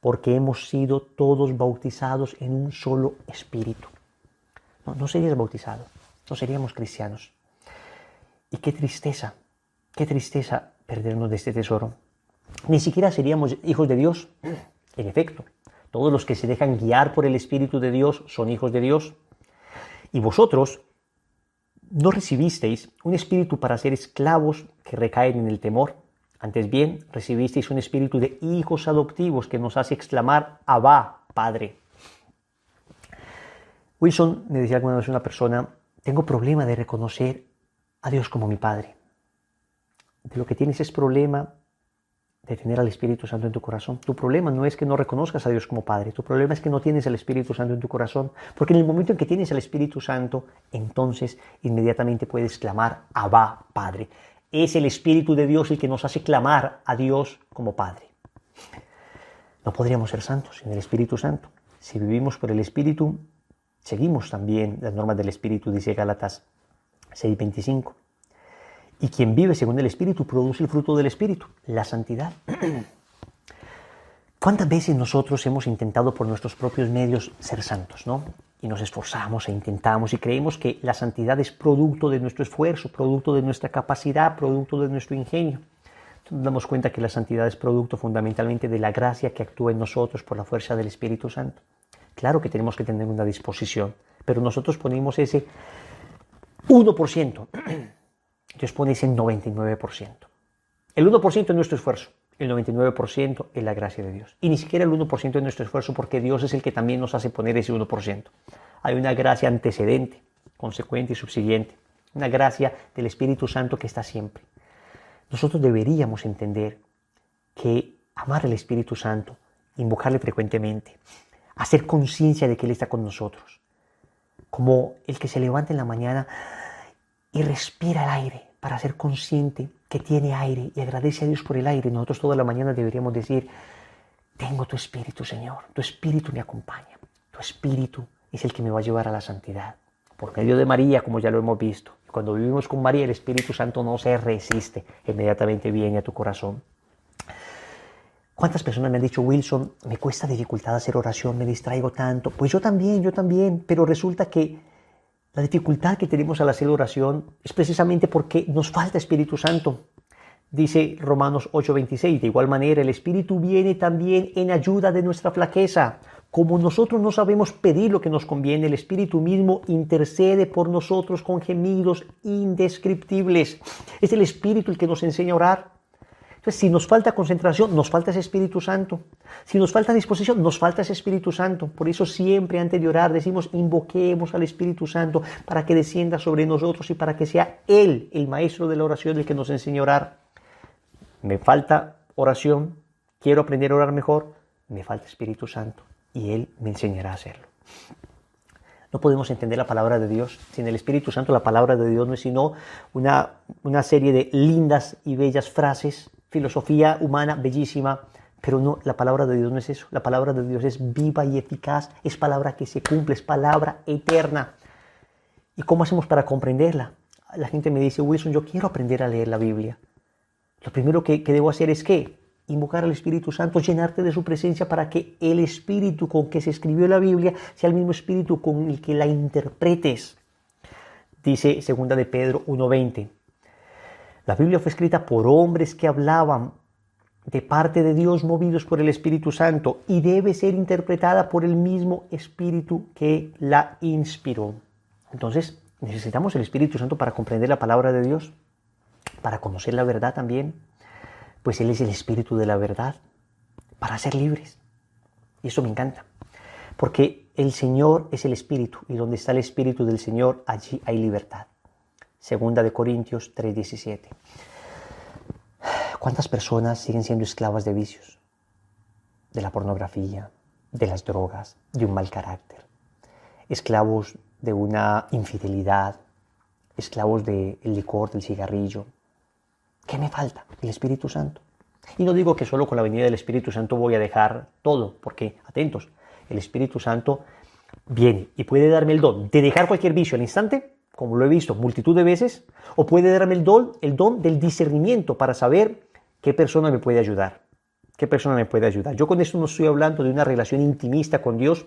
porque hemos sido todos bautizados en un solo espíritu. No serías bautizado, no seríamos cristianos. Y qué tristeza perdernos de este tesoro. Ni siquiera seríamos hijos de Dios. En efecto, todos los que se dejan guiar por el Espíritu de Dios son hijos de Dios. Y vosotros no recibisteis un espíritu para ser esclavos que recaen en el temor. Antes bien, recibisteis un espíritu de hijos adoptivos que nos hace exclamar, Abba, Padre. Wilson me decía alguna vez una persona, tengo problema de reconocer a Dios como mi Padre. De lo que tienes es problema de tener al Espíritu Santo en tu corazón. Tu problema no es que no reconozcas a Dios como Padre, tu problema es que no tienes al Espíritu Santo en tu corazón, porque en el momento en que tienes al Espíritu Santo, entonces inmediatamente puedes clamar, Abba, Padre. Es el Espíritu de Dios el que nos hace clamar a Dios como Padre. No podríamos ser santos sin el Espíritu Santo. Si vivimos por el Espíritu, seguimos también las normas del Espíritu, dice Gálatas 6:25. Y quien vive según el Espíritu produce el fruto del Espíritu, la santidad. ¿Cuántas veces nosotros hemos intentado por nuestros propios medios ser santos, ¿no? Y nos esforzamos e intentamos y creemos que la santidad es producto de nuestro esfuerzo, producto de nuestra capacidad, producto de nuestro ingenio. Entonces nos damos cuenta que la santidad es producto fundamentalmente de la gracia que actúa en nosotros por la fuerza del Espíritu Santo. Claro que tenemos que tener una disposición, pero nosotros ponemos ese 1%. Dios pone ese 99%. El 1% es nuestro esfuerzo, el 99% es la gracia de Dios. Y ni siquiera el 1% es nuestro esfuerzo porque Dios es el que también nos hace poner ese 1%. Hay una gracia antecedente, consecuente y subsiguiente. Una gracia del Espíritu Santo que está siempre. Nosotros deberíamos entender que amar al Espíritu Santo, invocarle frecuentemente, hacer conciencia de que Él está con nosotros, como el que se levanta en la mañana y respira el aire para ser consciente que tiene aire y agradece a Dios por el aire. Nosotros toda la mañana deberíamos decir, tengo tu Espíritu, Señor, tu Espíritu me acompaña, tu Espíritu es el que me va a llevar a la santidad. Por medio de María, como ya lo hemos visto. Cuando vivimos con María, el Espíritu Santo no se resiste, inmediatamente viene a tu corazón. ¿Cuántas personas me han dicho, Wilson, me cuesta dificultad hacer oración, me distraigo tanto? Pues yo también, pero resulta que la dificultad que tenemos al hacer oración es precisamente porque nos falta Espíritu Santo. Dice Romanos 8:26, de igual manera el Espíritu viene también en ayuda de nuestra flaqueza. Como nosotros no sabemos pedir lo que nos conviene, el Espíritu mismo intercede por nosotros con gemidos indescriptibles. Es el Espíritu el que nos enseña a orar. Entonces, si nos falta concentración, nos falta ese Espíritu Santo. Si nos falta disposición, nos falta ese Espíritu Santo. Por eso siempre antes de orar decimos, invoquemos al Espíritu Santo para que descienda sobre nosotros y para que sea Él, el maestro de la oración, el que nos enseñe a orar. Me falta oración, quiero aprender a orar mejor, me falta Espíritu Santo y Él me enseñará a hacerlo. No podemos entender la palabra de Dios sin el Espíritu Santo. La palabra de Dios no es sino una serie de lindas y bellas frases, filosofía humana bellísima, pero no, la palabra de Dios no es eso. La palabra de Dios es viva y eficaz, es palabra que se cumple, es palabra eterna. ¿Y cómo hacemos para comprenderla? La gente me dice, Wilson, yo quiero aprender a leer la Biblia. Lo primero que debo hacer es ¿qué? Invocar al Espíritu Santo, llenarte de su presencia para que el Espíritu con que se escribió la Biblia sea el mismo Espíritu con el que la interpretes. Dice 2 de Pedro 1:20. La Biblia fue escrita por hombres que hablaban de parte de Dios movidos por el Espíritu Santo y debe ser interpretada por el mismo Espíritu que la inspiró. Entonces, necesitamos el Espíritu Santo para comprender la palabra de Dios, para conocer la verdad también, pues Él es el Espíritu de la verdad, para ser libres. Y eso me encanta, porque el Señor es el Espíritu y donde está el Espíritu del Señor, allí hay libertad. 2 de Corintios 3:17. ¿Cuántas personas siguen siendo esclavas de vicios? De la pornografía, de las drogas, de un mal carácter. Esclavos de una infidelidad, esclavos del licor, del cigarrillo. ¿Qué me falta? El Espíritu Santo. Y no digo que solo con la venida del Espíritu Santo voy a dejar todo, porque, atentos, el Espíritu Santo viene y puede darme el don de dejar cualquier vicio al instante, como lo he visto multitud de veces, o puede darme el don del discernimiento para saber ¿Qué persona me puede ayudar? ¿Qué persona me puede ayudar? Yo con esto no estoy hablando de una relación intimista con Dios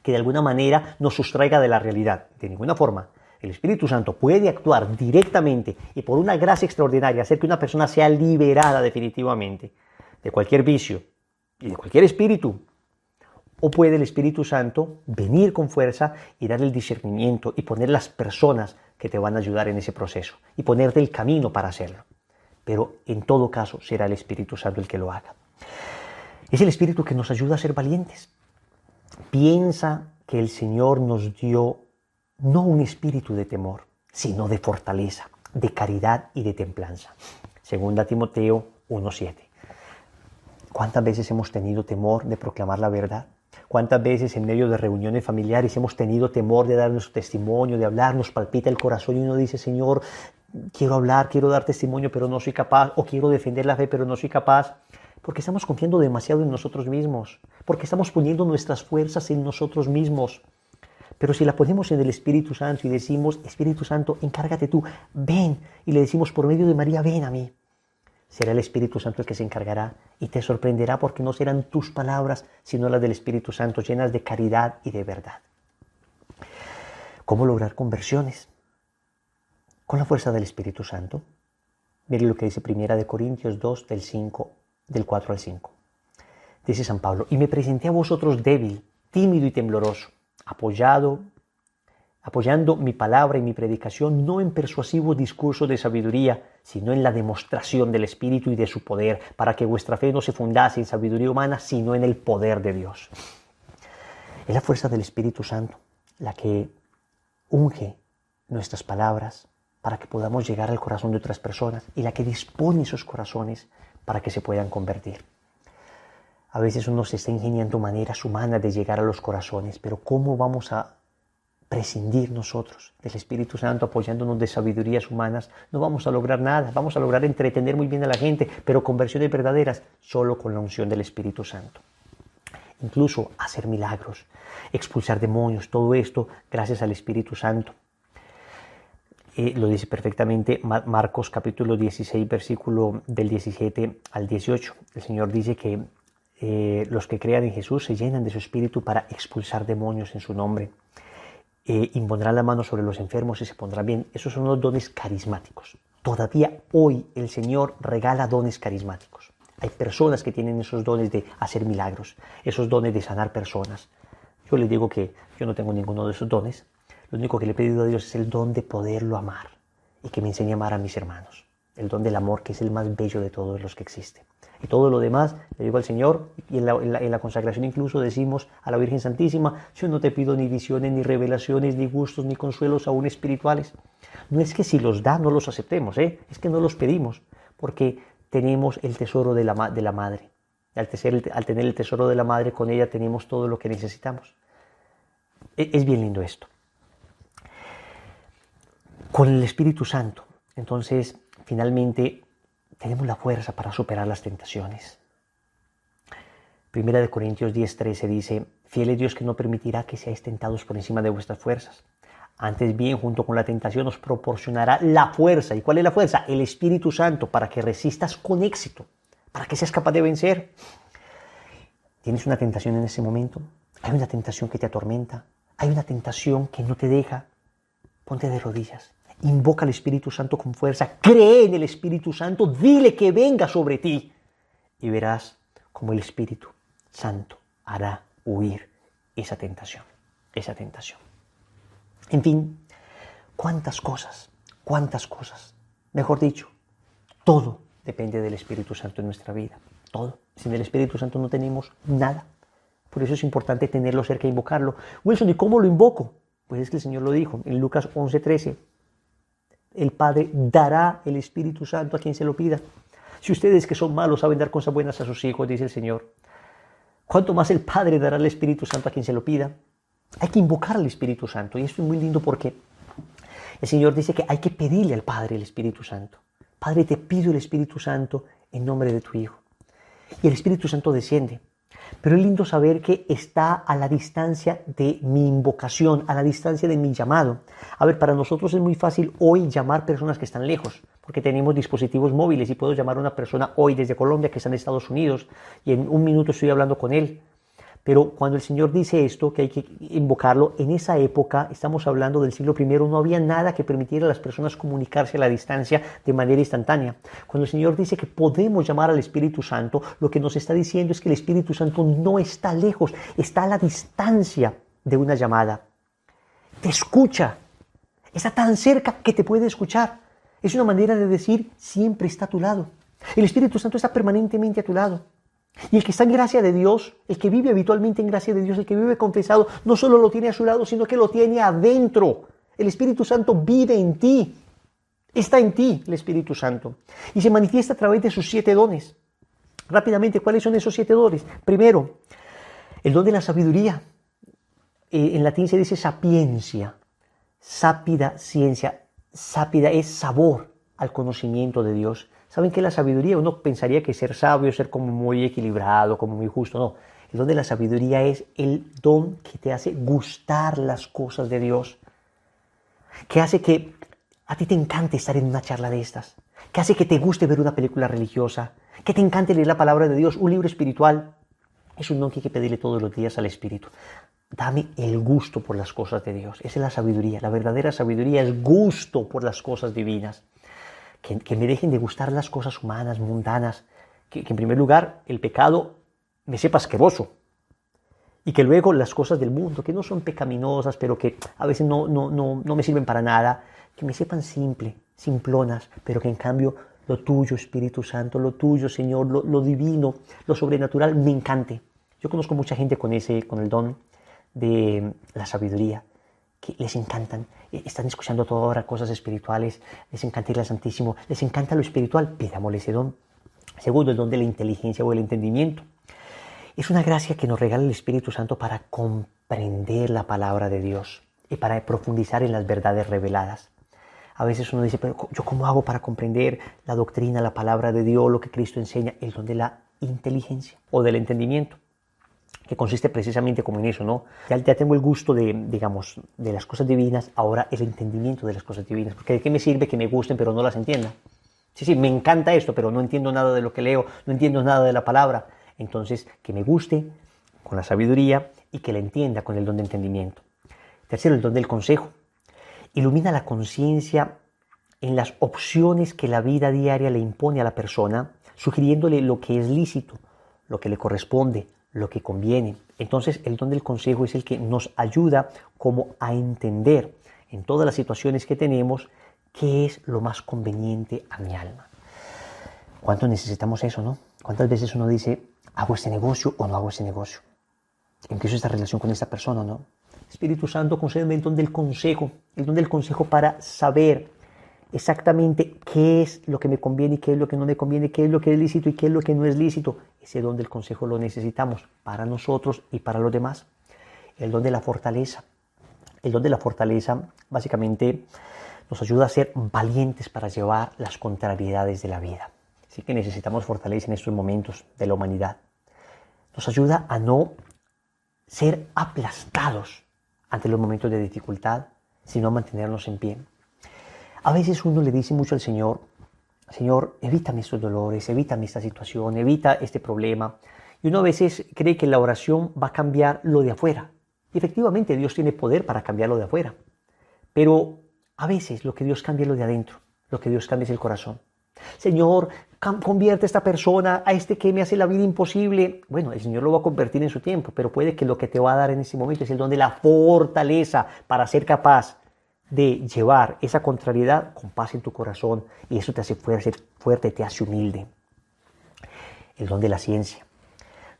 que de alguna manera nos sustraiga de la realidad. De ninguna forma. El Espíritu Santo puede actuar directamente y por una gracia extraordinaria hacer que una persona sea liberada definitivamente de cualquier vicio y de cualquier espíritu. O puede el Espíritu Santo venir con fuerza y dar el discernimiento y poner las personas que te van a ayudar en ese proceso y ponerte el camino para hacerlo. Pero en todo caso será el Espíritu Santo el que lo haga. Es el Espíritu que nos ayuda a ser valientes. Piensa que el Señor nos dio no un espíritu de temor, sino de fortaleza, de caridad y de templanza. Segunda Timoteo 1:7. ¿Cuántas veces hemos tenido temor de proclamar la verdad? ¿Cuántas veces en medio de reuniones familiares hemos tenido temor de dar nuestro testimonio, de hablar, nos palpita el corazón y uno dice, Señor, quiero hablar, quiero dar testimonio, pero no soy capaz, o quiero defender la fe, pero no soy capaz? Porque estamos confiando demasiado en nosotros mismos, porque estamos poniendo nuestras fuerzas en nosotros mismos. Pero si la ponemos en el Espíritu Santo y decimos, Espíritu Santo, encárgate tú, ven, y le decimos por medio de María, ven a mí, será el Espíritu Santo el que se encargará y te sorprenderá porque no serán tus palabras, sino las del Espíritu Santo, llenas de caridad y de verdad. ¿Cómo lograr conversiones? Con la fuerza del Espíritu Santo. Mire lo que dice 1 Corintios 2, del 4 al 5. Dice San Pablo, y me presenté a vosotros débil, tímido y tembloroso, apoyando mi palabra y mi predicación no en persuasivos discursos de sabiduría, sino en la demostración del Espíritu y de su poder, para que vuestra fe no se fundase en sabiduría humana, sino en el poder de Dios. Es la fuerza del Espíritu Santo la que unge nuestras palabras para que podamos llegar al corazón de otras personas y la que dispone esos corazones para que se puedan convertir. A veces uno se está ingeniando maneras humanas de llegar a los corazones, pero ¿cómo vamos a prescindir nosotros del Espíritu Santo apoyándonos de sabidurías humanas? No vamos a lograr nada, vamos a lograr entretener muy bien a la gente, pero conversiones verdaderas solo con la unción del Espíritu Santo. Incluso hacer milagros, expulsar demonios, todo esto gracias al Espíritu Santo. Lo dice perfectamente Marcos capítulo 16, versículo del 17 al 18. El Señor dice que los que crean en Jesús se llenan de su Espíritu para expulsar demonios en su nombre. Impondrán la mano sobre los enfermos y se pondrán bien. Esos son los dones carismáticos. Todavía hoy el Señor regala dones carismáticos. Hay personas que tienen esos dones de hacer milagros, esos dones de sanar personas. Yo les digo que yo no tengo ninguno de esos dones. Lo único que le he pedido a Dios es el don de poderlo amar y que me enseñe a amar a mis hermanos. El don del amor, que es el más bello de todos los que existen. Y todo lo demás le digo al Señor, y en la consagración incluso decimos a la Virgen Santísima, yo no te pido ni visiones, ni revelaciones, ni gustos, ni consuelos aún espirituales. No es que si los da no los aceptemos, es que no los pedimos, porque tenemos el tesoro de la Madre. Al tener el tesoro de la Madre, con ella tenemos todo lo que necesitamos. Es bien lindo esto. Con el Espíritu Santo, entonces, finalmente, tenemos la fuerza para superar las tentaciones. 1 Corintios 10:13 dice, fiel es Dios que no permitirá que seáis tentados por encima de vuestras fuerzas. Antes bien, junto con la tentación, os proporcionará la fuerza. ¿Y cuál es la fuerza? El Espíritu Santo, para que resistas con éxito, para que seas capaz de vencer. ¿Tienes una tentación en ese momento? ¿Hay una tentación que te atormenta? ¿Hay una tentación que no te deja? Ponte de rodillas. Invoca al Espíritu Santo con fuerza, cree en el Espíritu Santo, dile que venga sobre ti y verás cómo el Espíritu Santo hará huir esa tentación. En fin, cuántas cosas, mejor dicho, todo depende del Espíritu Santo en nuestra vida, todo. Sin el Espíritu Santo no tenemos nada, por eso es importante tenerlo cerca e invocarlo. Wilson, ¿y cómo lo invoco? Pues es que el Señor lo dijo en Lucas 11:13. El Padre dará el Espíritu Santo a quien se lo pida. Si ustedes que son malos saben dar cosas buenas a sus hijos, dice el Señor, ¿cuánto más el Padre dará el Espíritu Santo a quien se lo pida? Hay que invocar al Espíritu Santo. Y esto es muy lindo porque el Señor dice que hay que pedirle al Padre el Espíritu Santo. Padre, te pido el Espíritu Santo en nombre de tu Hijo. Y el Espíritu Santo desciende. Pero es lindo saber que está a la distancia de mi invocación, a la distancia de mi llamado. A ver, para nosotros es muy fácil hoy llamar personas que están lejos, porque tenemos dispositivos móviles y puedo llamar a una persona hoy desde Colombia que está en Estados Unidos y en un minuto estoy hablando con él. Pero cuando el Señor dice esto, que hay que invocarlo, en esa época, estamos hablando del siglo I, no había nada que permitiera a las personas comunicarse a la distancia de manera instantánea. Cuando el Señor dice que podemos llamar al Espíritu Santo, lo que nos está diciendo es que el Espíritu Santo no está lejos, está a la distancia de una llamada. Te escucha, está tan cerca que te puede escuchar. Es una manera de decir, siempre está a tu lado. El Espíritu Santo está permanentemente a tu lado. Y el que está en gracia de Dios, el que vive habitualmente en gracia de Dios, el que vive confesado, no solo lo tiene a su lado, sino que lo tiene adentro. El Espíritu Santo vive en ti. Está en ti el Espíritu Santo. Y se manifiesta a través de sus 7 dones. Rápidamente, ¿cuáles son esos 7 dones? Primero, el don de la sabiduría. En latín se dice sapiencia. Sápida ciencia. Sápida es sabor al conocimiento de Dios. ¿Saben qué es la sabiduría? Uno pensaría que ser sabio es ser como muy equilibrado, como muy justo. No, el don de la sabiduría es el don que te hace gustar las cosas de Dios. Que hace que a ti te encante estar en una charla de estas. Que hace que te guste ver una película religiosa. Que te encante leer la palabra de Dios, un libro espiritual. Es un don que hay que pedirle todos los días al Espíritu. Dame el gusto por las cosas de Dios. Esa es la sabiduría. La verdadera sabiduría es gusto por las cosas divinas. Que me dejen de gustar las cosas humanas, mundanas, que en primer lugar el pecado me sepa asqueroso y que luego las cosas del mundo, que no son pecaminosas, pero que a veces no me sirven para nada, que me sepan simplonas, pero que en cambio lo tuyo, Espíritu Santo, lo tuyo, Señor, lo divino, lo sobrenatural, me encante. Yo conozco mucha gente con el don de la sabiduría, que les encantan, están escuchando toda hora cosas espirituales, les encanta ir al Santísimo, les encanta lo espiritual, pidámosle ese don. Segundo, el don de la inteligencia o el entendimiento. Es una gracia que nos regala el Espíritu Santo para comprender la palabra de Dios y para profundizar en las verdades reveladas. A veces uno dice, pero ¿yo cómo hago para comprender la doctrina, la palabra de Dios, lo que Cristo enseña? El don de la inteligencia o del entendimiento, que consiste precisamente como en eso, ¿no? Ya tengo el gusto de las cosas divinas, ahora el entendimiento de las cosas divinas, porque ¿de qué me sirve que me gusten pero no las entienda? Sí, me encanta esto, pero no entiendo nada de lo que leo, no entiendo nada de la palabra. Entonces, que me guste con la sabiduría y que la entienda con el don de entendimiento. Tercero, el don del consejo. Ilumina la conciencia en las opciones que la vida diaria le impone a la persona, sugiriéndole lo que es lícito, lo que le corresponde, lo que conviene. Entonces el don del consejo es el que nos ayuda como a entender en todas las situaciones que tenemos qué es lo más conveniente a mi alma. ¿Cuánto necesitamos eso, no? ¿Cuántas veces uno dice, hago este negocio o no hago este negocio? ¿Empiezo esta relación con esta persona o no? Espíritu Santo, concédeme el don del consejo para saber exactamente qué es lo que me conviene y qué es lo que no me conviene, qué es lo que es lícito y qué es lo que no es lícito. Ese don del consejo lo necesitamos para nosotros y para los demás. El don de la fortaleza. El don de la fortaleza básicamente nos ayuda a ser valientes para llevar las contrariedades de la vida. Así que necesitamos fortaleza en estos momentos de la humanidad. Nos ayuda a no ser aplastados ante los momentos de dificultad, sino a mantenernos en pie. A veces uno le dice mucho al Señor, Señor, evítame estos dolores, evítame esta situación, evita este problema. Y uno a veces cree que la oración va a cambiar lo de afuera. Y efectivamente Dios tiene poder para cambiar lo de afuera. Pero a veces lo que Dios cambia es lo de adentro, lo que Dios cambia es el corazón. Señor, convierte a esta persona, a este que me hace la vida imposible. Bueno, el Señor lo va a convertir en su tiempo, pero puede que lo que te va a dar en ese momento es el don de la fortaleza para ser capaz de llevar esa contrariedad con paz en tu corazón, y eso te hace fuerte, te hace humilde. El don de la ciencia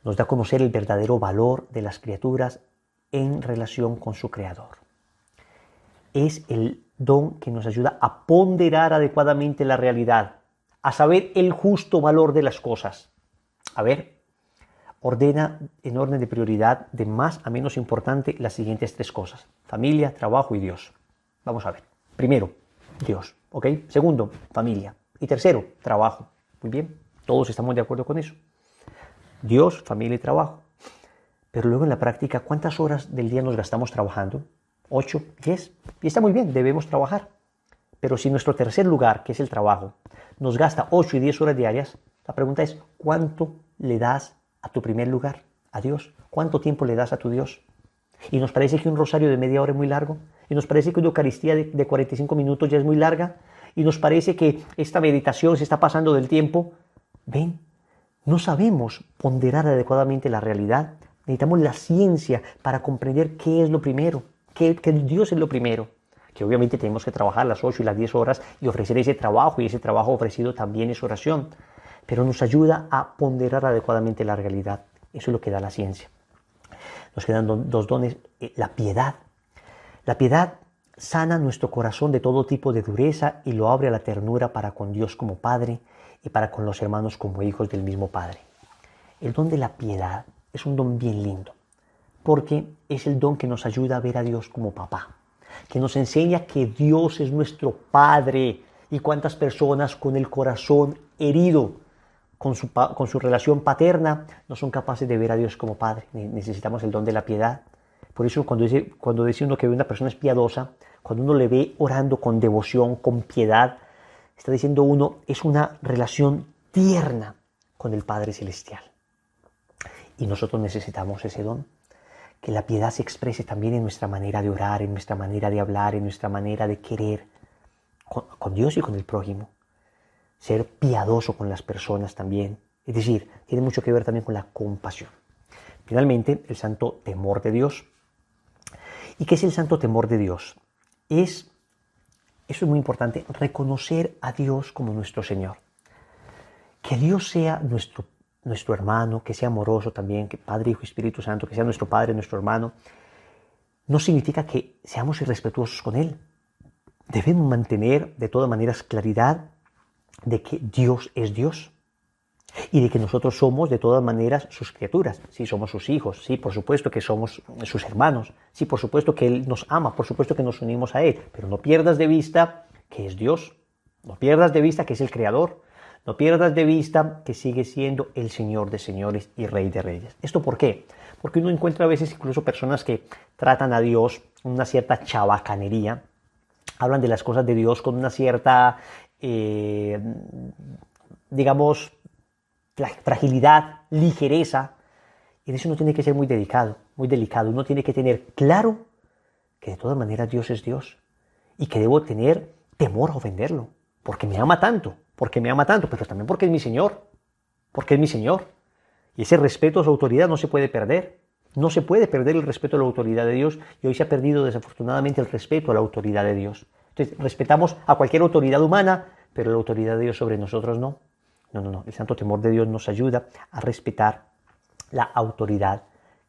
nos da a conocer el verdadero valor de las criaturas en relación con su Creador. Es el don que nos ayuda a ponderar adecuadamente la realidad, a saber el justo valor de las cosas. A ver, ordena en orden de prioridad de más a menos importante las siguientes 3 cosas: familia, trabajo y Dios. Vamos a ver. Primero, Dios, ¿ok? Segundo, familia. Y tercero, trabajo. Muy bien, todos estamos de acuerdo con eso. Dios, familia y trabajo. pero luego en la práctica, ¿cuántas horas del día nos gastamos trabajando? 8, 10. Y está muy bien, debemos trabajar. Pero si nuestro tercer lugar, que es el trabajo, nos gasta 8 y 10 horas diarias, la pregunta es, ¿cuánto le das a tu primer lugar, a Dios? ¿Cuánto tiempo le das a tu Dios? Y nos parece que un rosario de media hora es muy largo, y nos parece que una Eucaristía de 45 minutos ya es muy larga, y nos parece que esta meditación se está pasando del tiempo. Ven, no sabemos ponderar adecuadamente la realidad. Necesitamos la ciencia para comprender qué es lo primero, que Dios es lo primero. Que obviamente tenemos que trabajar las 8 y las 10 horas y ofrecer ese trabajo, y ese trabajo ofrecido también es oración. Pero nos ayuda a ponderar adecuadamente la realidad. Eso es lo que da la ciencia. Nos quedan dos dones. La piedad. La piedad sana nuestro corazón de todo tipo de dureza y lo abre a la ternura para con Dios como Padre y para con los hermanos como hijos del mismo Padre. El don de la piedad es un don bien lindo, porque es el don que nos ayuda a ver a Dios como papá, que nos enseña que Dios es nuestro Padre. Y cuántas personas con el corazón herido, con su relación paterna, no son capaces de ver a Dios como Padre. Necesitamos el don de la piedad. Por eso cuando dice uno que una persona es piadosa, cuando uno le ve orando con devoción, con piedad, está diciendo uno, es una relación tierna con el Padre Celestial. Y nosotros necesitamos ese don. Que la piedad se exprese también en nuestra manera de orar, en nuestra manera de hablar, en nuestra manera de querer con Dios y con el prójimo. Ser piadoso con las personas también. Es decir, tiene mucho que ver también con la compasión. Finalmente, el santo temor de Dios. ¿Y qué es el santo temor de Dios? Eso es muy importante, reconocer a Dios como nuestro Señor. Que Dios sea nuestro hermano, que sea amoroso también, que Padre, Hijo y Espíritu Santo, que sea nuestro Padre, nuestro hermano, no significa que seamos irrespetuosos con Él. Debemos mantener de todas maneras claridad de que Dios es Dios y de que nosotros somos de todas maneras sus criaturas. Sí, somos sus hijos, sí, por supuesto que somos sus hermanos, sí, por supuesto que Él nos ama, por supuesto que nos unimos a Él, pero no pierdas de vista que es Dios, no pierdas de vista que es el Creador, no pierdas de vista que sigue siendo el Señor de señores y Rey de reyes. ¿Esto por qué? Porque uno encuentra a veces incluso personas que tratan a Dios con una cierta chabacanería, hablan de las cosas de Dios con una cierta, digamos, fragilidad, ligereza, y de eso uno tiene que ser muy delicado. Uno tiene que tener claro que de todas maneras Dios es Dios y que debo tener temor a ofenderlo, porque me ama tanto, pero también porque es mi Señor, Y ese respeto a su autoridad no se puede perder. No se puede perder el respeto a la autoridad de Dios, y hoy se ha perdido desafortunadamente el respeto a la autoridad de Dios. Entonces, respetamos a cualquier autoridad humana, pero la autoridad de Dios sobre nosotros no. No. El santo temor de Dios nos ayuda a respetar la autoridad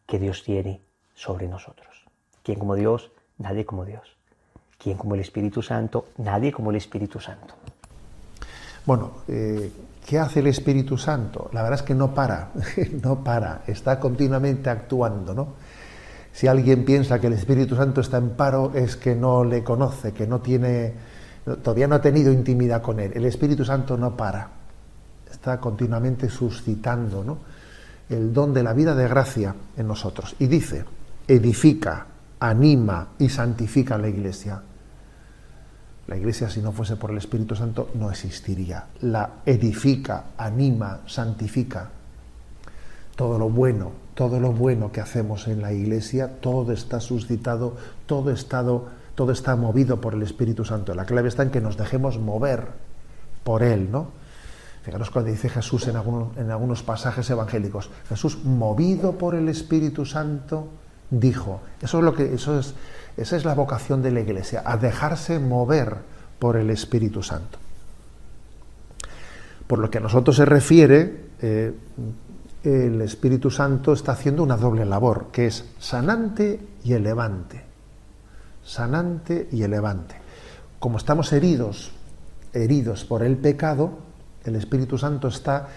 que Dios tiene sobre nosotros. ¿Quién como Dios? Nadie como Dios. ¿Quién como el Espíritu Santo? Nadie como el Espíritu Santo. Bueno, ¿qué hace el Espíritu Santo? La verdad es que no para, está continuamente actuando, ¿no? Si alguien piensa que el Espíritu Santo está en paro, es que no le conoce, que todavía no ha tenido intimidad con él. El Espíritu Santo no para, está continuamente suscitando, ¿no?, el don de la vida de gracia en nosotros. Y dice, edifica, anima y santifica la Iglesia. La Iglesia, si no fuese por el Espíritu Santo, no existiría. La edifica, anima, santifica. Todo lo bueno que hacemos en la Iglesia, todo está suscitado, todo está movido por el Espíritu Santo. La clave está en que nos dejemos mover por Él, ¿no? Fijaros cuando dice Jesús en algunos pasajes evangélicos, Jesús, movido por el Espíritu Santo, dijo. Esa es la vocación de la Iglesia, a dejarse mover por el Espíritu Santo. Por lo que a nosotros se refiere, el Espíritu Santo está haciendo una doble labor, que es sanante y elevante. Sanante y elevante. Como estamos heridos por el pecado, el Espíritu Santo está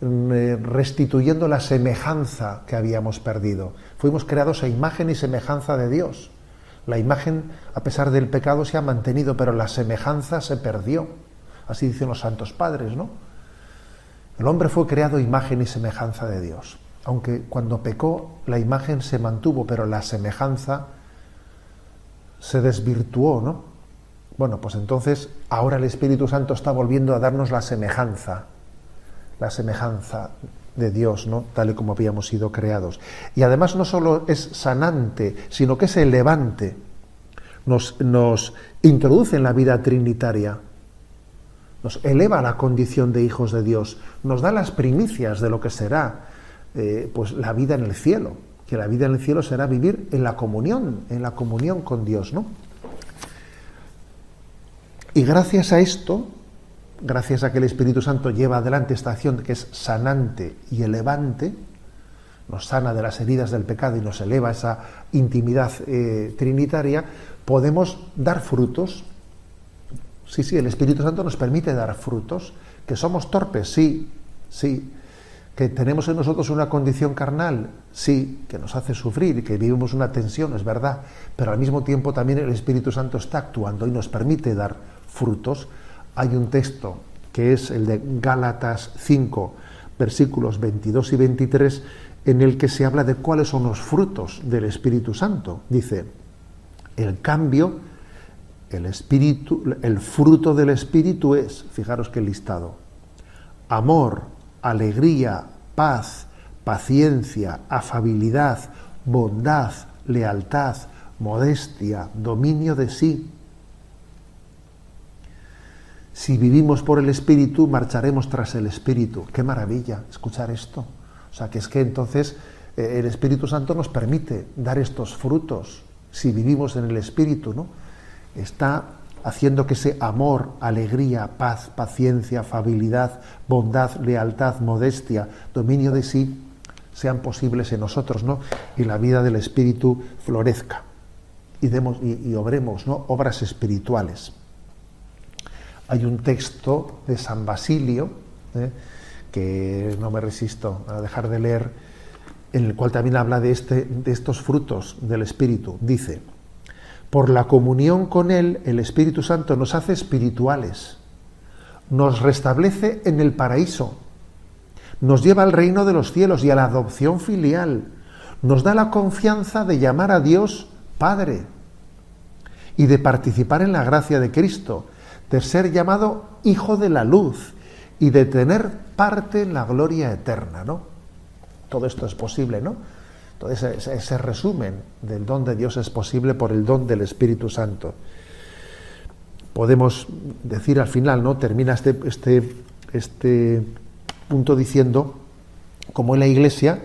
restituyendo la semejanza que habíamos perdido. Fuimos creados a imagen y semejanza de Dios. La imagen, a pesar del pecado, se ha mantenido, pero la semejanza se perdió. Así dicen los santos padres, ¿no? El hombre fue creado a imagen y semejanza de Dios. aunque cuando pecó la imagen se mantuvo, pero la semejanza se desvirtuó, ¿no? Bueno, pues entonces ahora el Espíritu Santo está volviendo a darnos la semejanza de Dios, ¿no? Tal y como habíamos sido creados. Y además no solo es sanante, sino que es elevante. Nos introduce en la vida trinitaria, nos eleva a la condición de hijos de Dios, nos da las primicias de lo que será pues la vida en el cielo, que la vida en el cielo será vivir en la comunión con Dios, ¿no? Y gracias a esto, gracias a que el Espíritu Santo lleva adelante esta acción que es sanante y elevante, nos sana de las heridas del pecado y nos eleva a esa intimidad trinitaria, podemos dar frutos. Sí, el Espíritu Santo nos permite dar frutos. ¿Que somos torpes? Sí. ¿Que tenemos en nosotros una condición carnal? Sí, que nos hace sufrir y que vivimos una tensión, es verdad, pero al mismo tiempo también el Espíritu Santo está actuando y nos permite dar frutos. Hay un texto que es el de Gálatas 5, versículos 22 y 23, en el que se habla de cuáles son los frutos del Espíritu Santo. Dice, el fruto del Espíritu es, fijaros qué listado: amor, alegría, paz, paciencia, afabilidad, bondad, lealtad, modestia, dominio de sí. Si vivimos por el Espíritu, marcharemos tras el Espíritu. ¡Qué maravilla escuchar esto! O sea, que es que entonces el Espíritu Santo nos permite dar estos frutos. Si vivimos en el Espíritu, ¿no? Está haciendo que ese amor, alegría, paz, paciencia, afabilidad, bondad, lealtad, modestia, dominio de sí, sean posibles en nosotros, ¿no? Y la vida del Espíritu florezca. Y obremos, ¿no?, obras espirituales. Hay un texto de San Basilio, que no me resisto a dejar de leer, en el cual también habla de estos frutos del Espíritu. Dice: por la comunión con Él, el Espíritu Santo nos hace espirituales, nos restablece en el paraíso, nos lleva al reino de los cielos y a la adopción filial, nos da la confianza de llamar a Dios Padre y de participar en la gracia de Cristo, de ser llamado Hijo de la Luz y de tener parte en la gloria eterna, ¿no? Todo esto es posible, ¿no? Todo ese resumen del don de Dios es posible por el don del Espíritu Santo. Podemos decir al final, ¿no?, termina este punto diciendo cómo en la Iglesia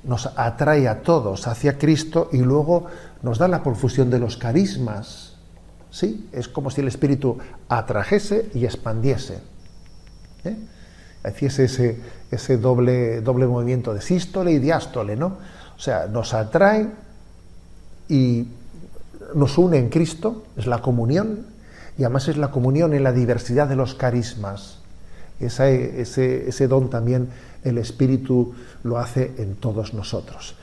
nos atrae a todos hacia Cristo y luego nos da la profusión de los carismas. Sí, es como si el Espíritu atrajese y expandiese, hiciese ese doble movimiento de sístole y diástole, ¿no? O sea, nos atrae y nos une en Cristo, es la comunión, y además es la comunión en la diversidad de los carismas. Ese don también el Espíritu lo hace en todos nosotros.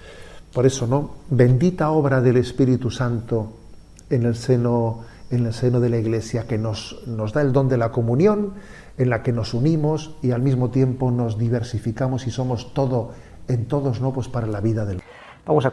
Por eso, ¿no?, bendita obra del Espíritu Santo en el seno de la Iglesia, que nos da el don de la comunión, en la que nos unimos y al mismo tiempo nos diversificamos y somos todo en todos, ¿no?, pues para la vida del... Vamos a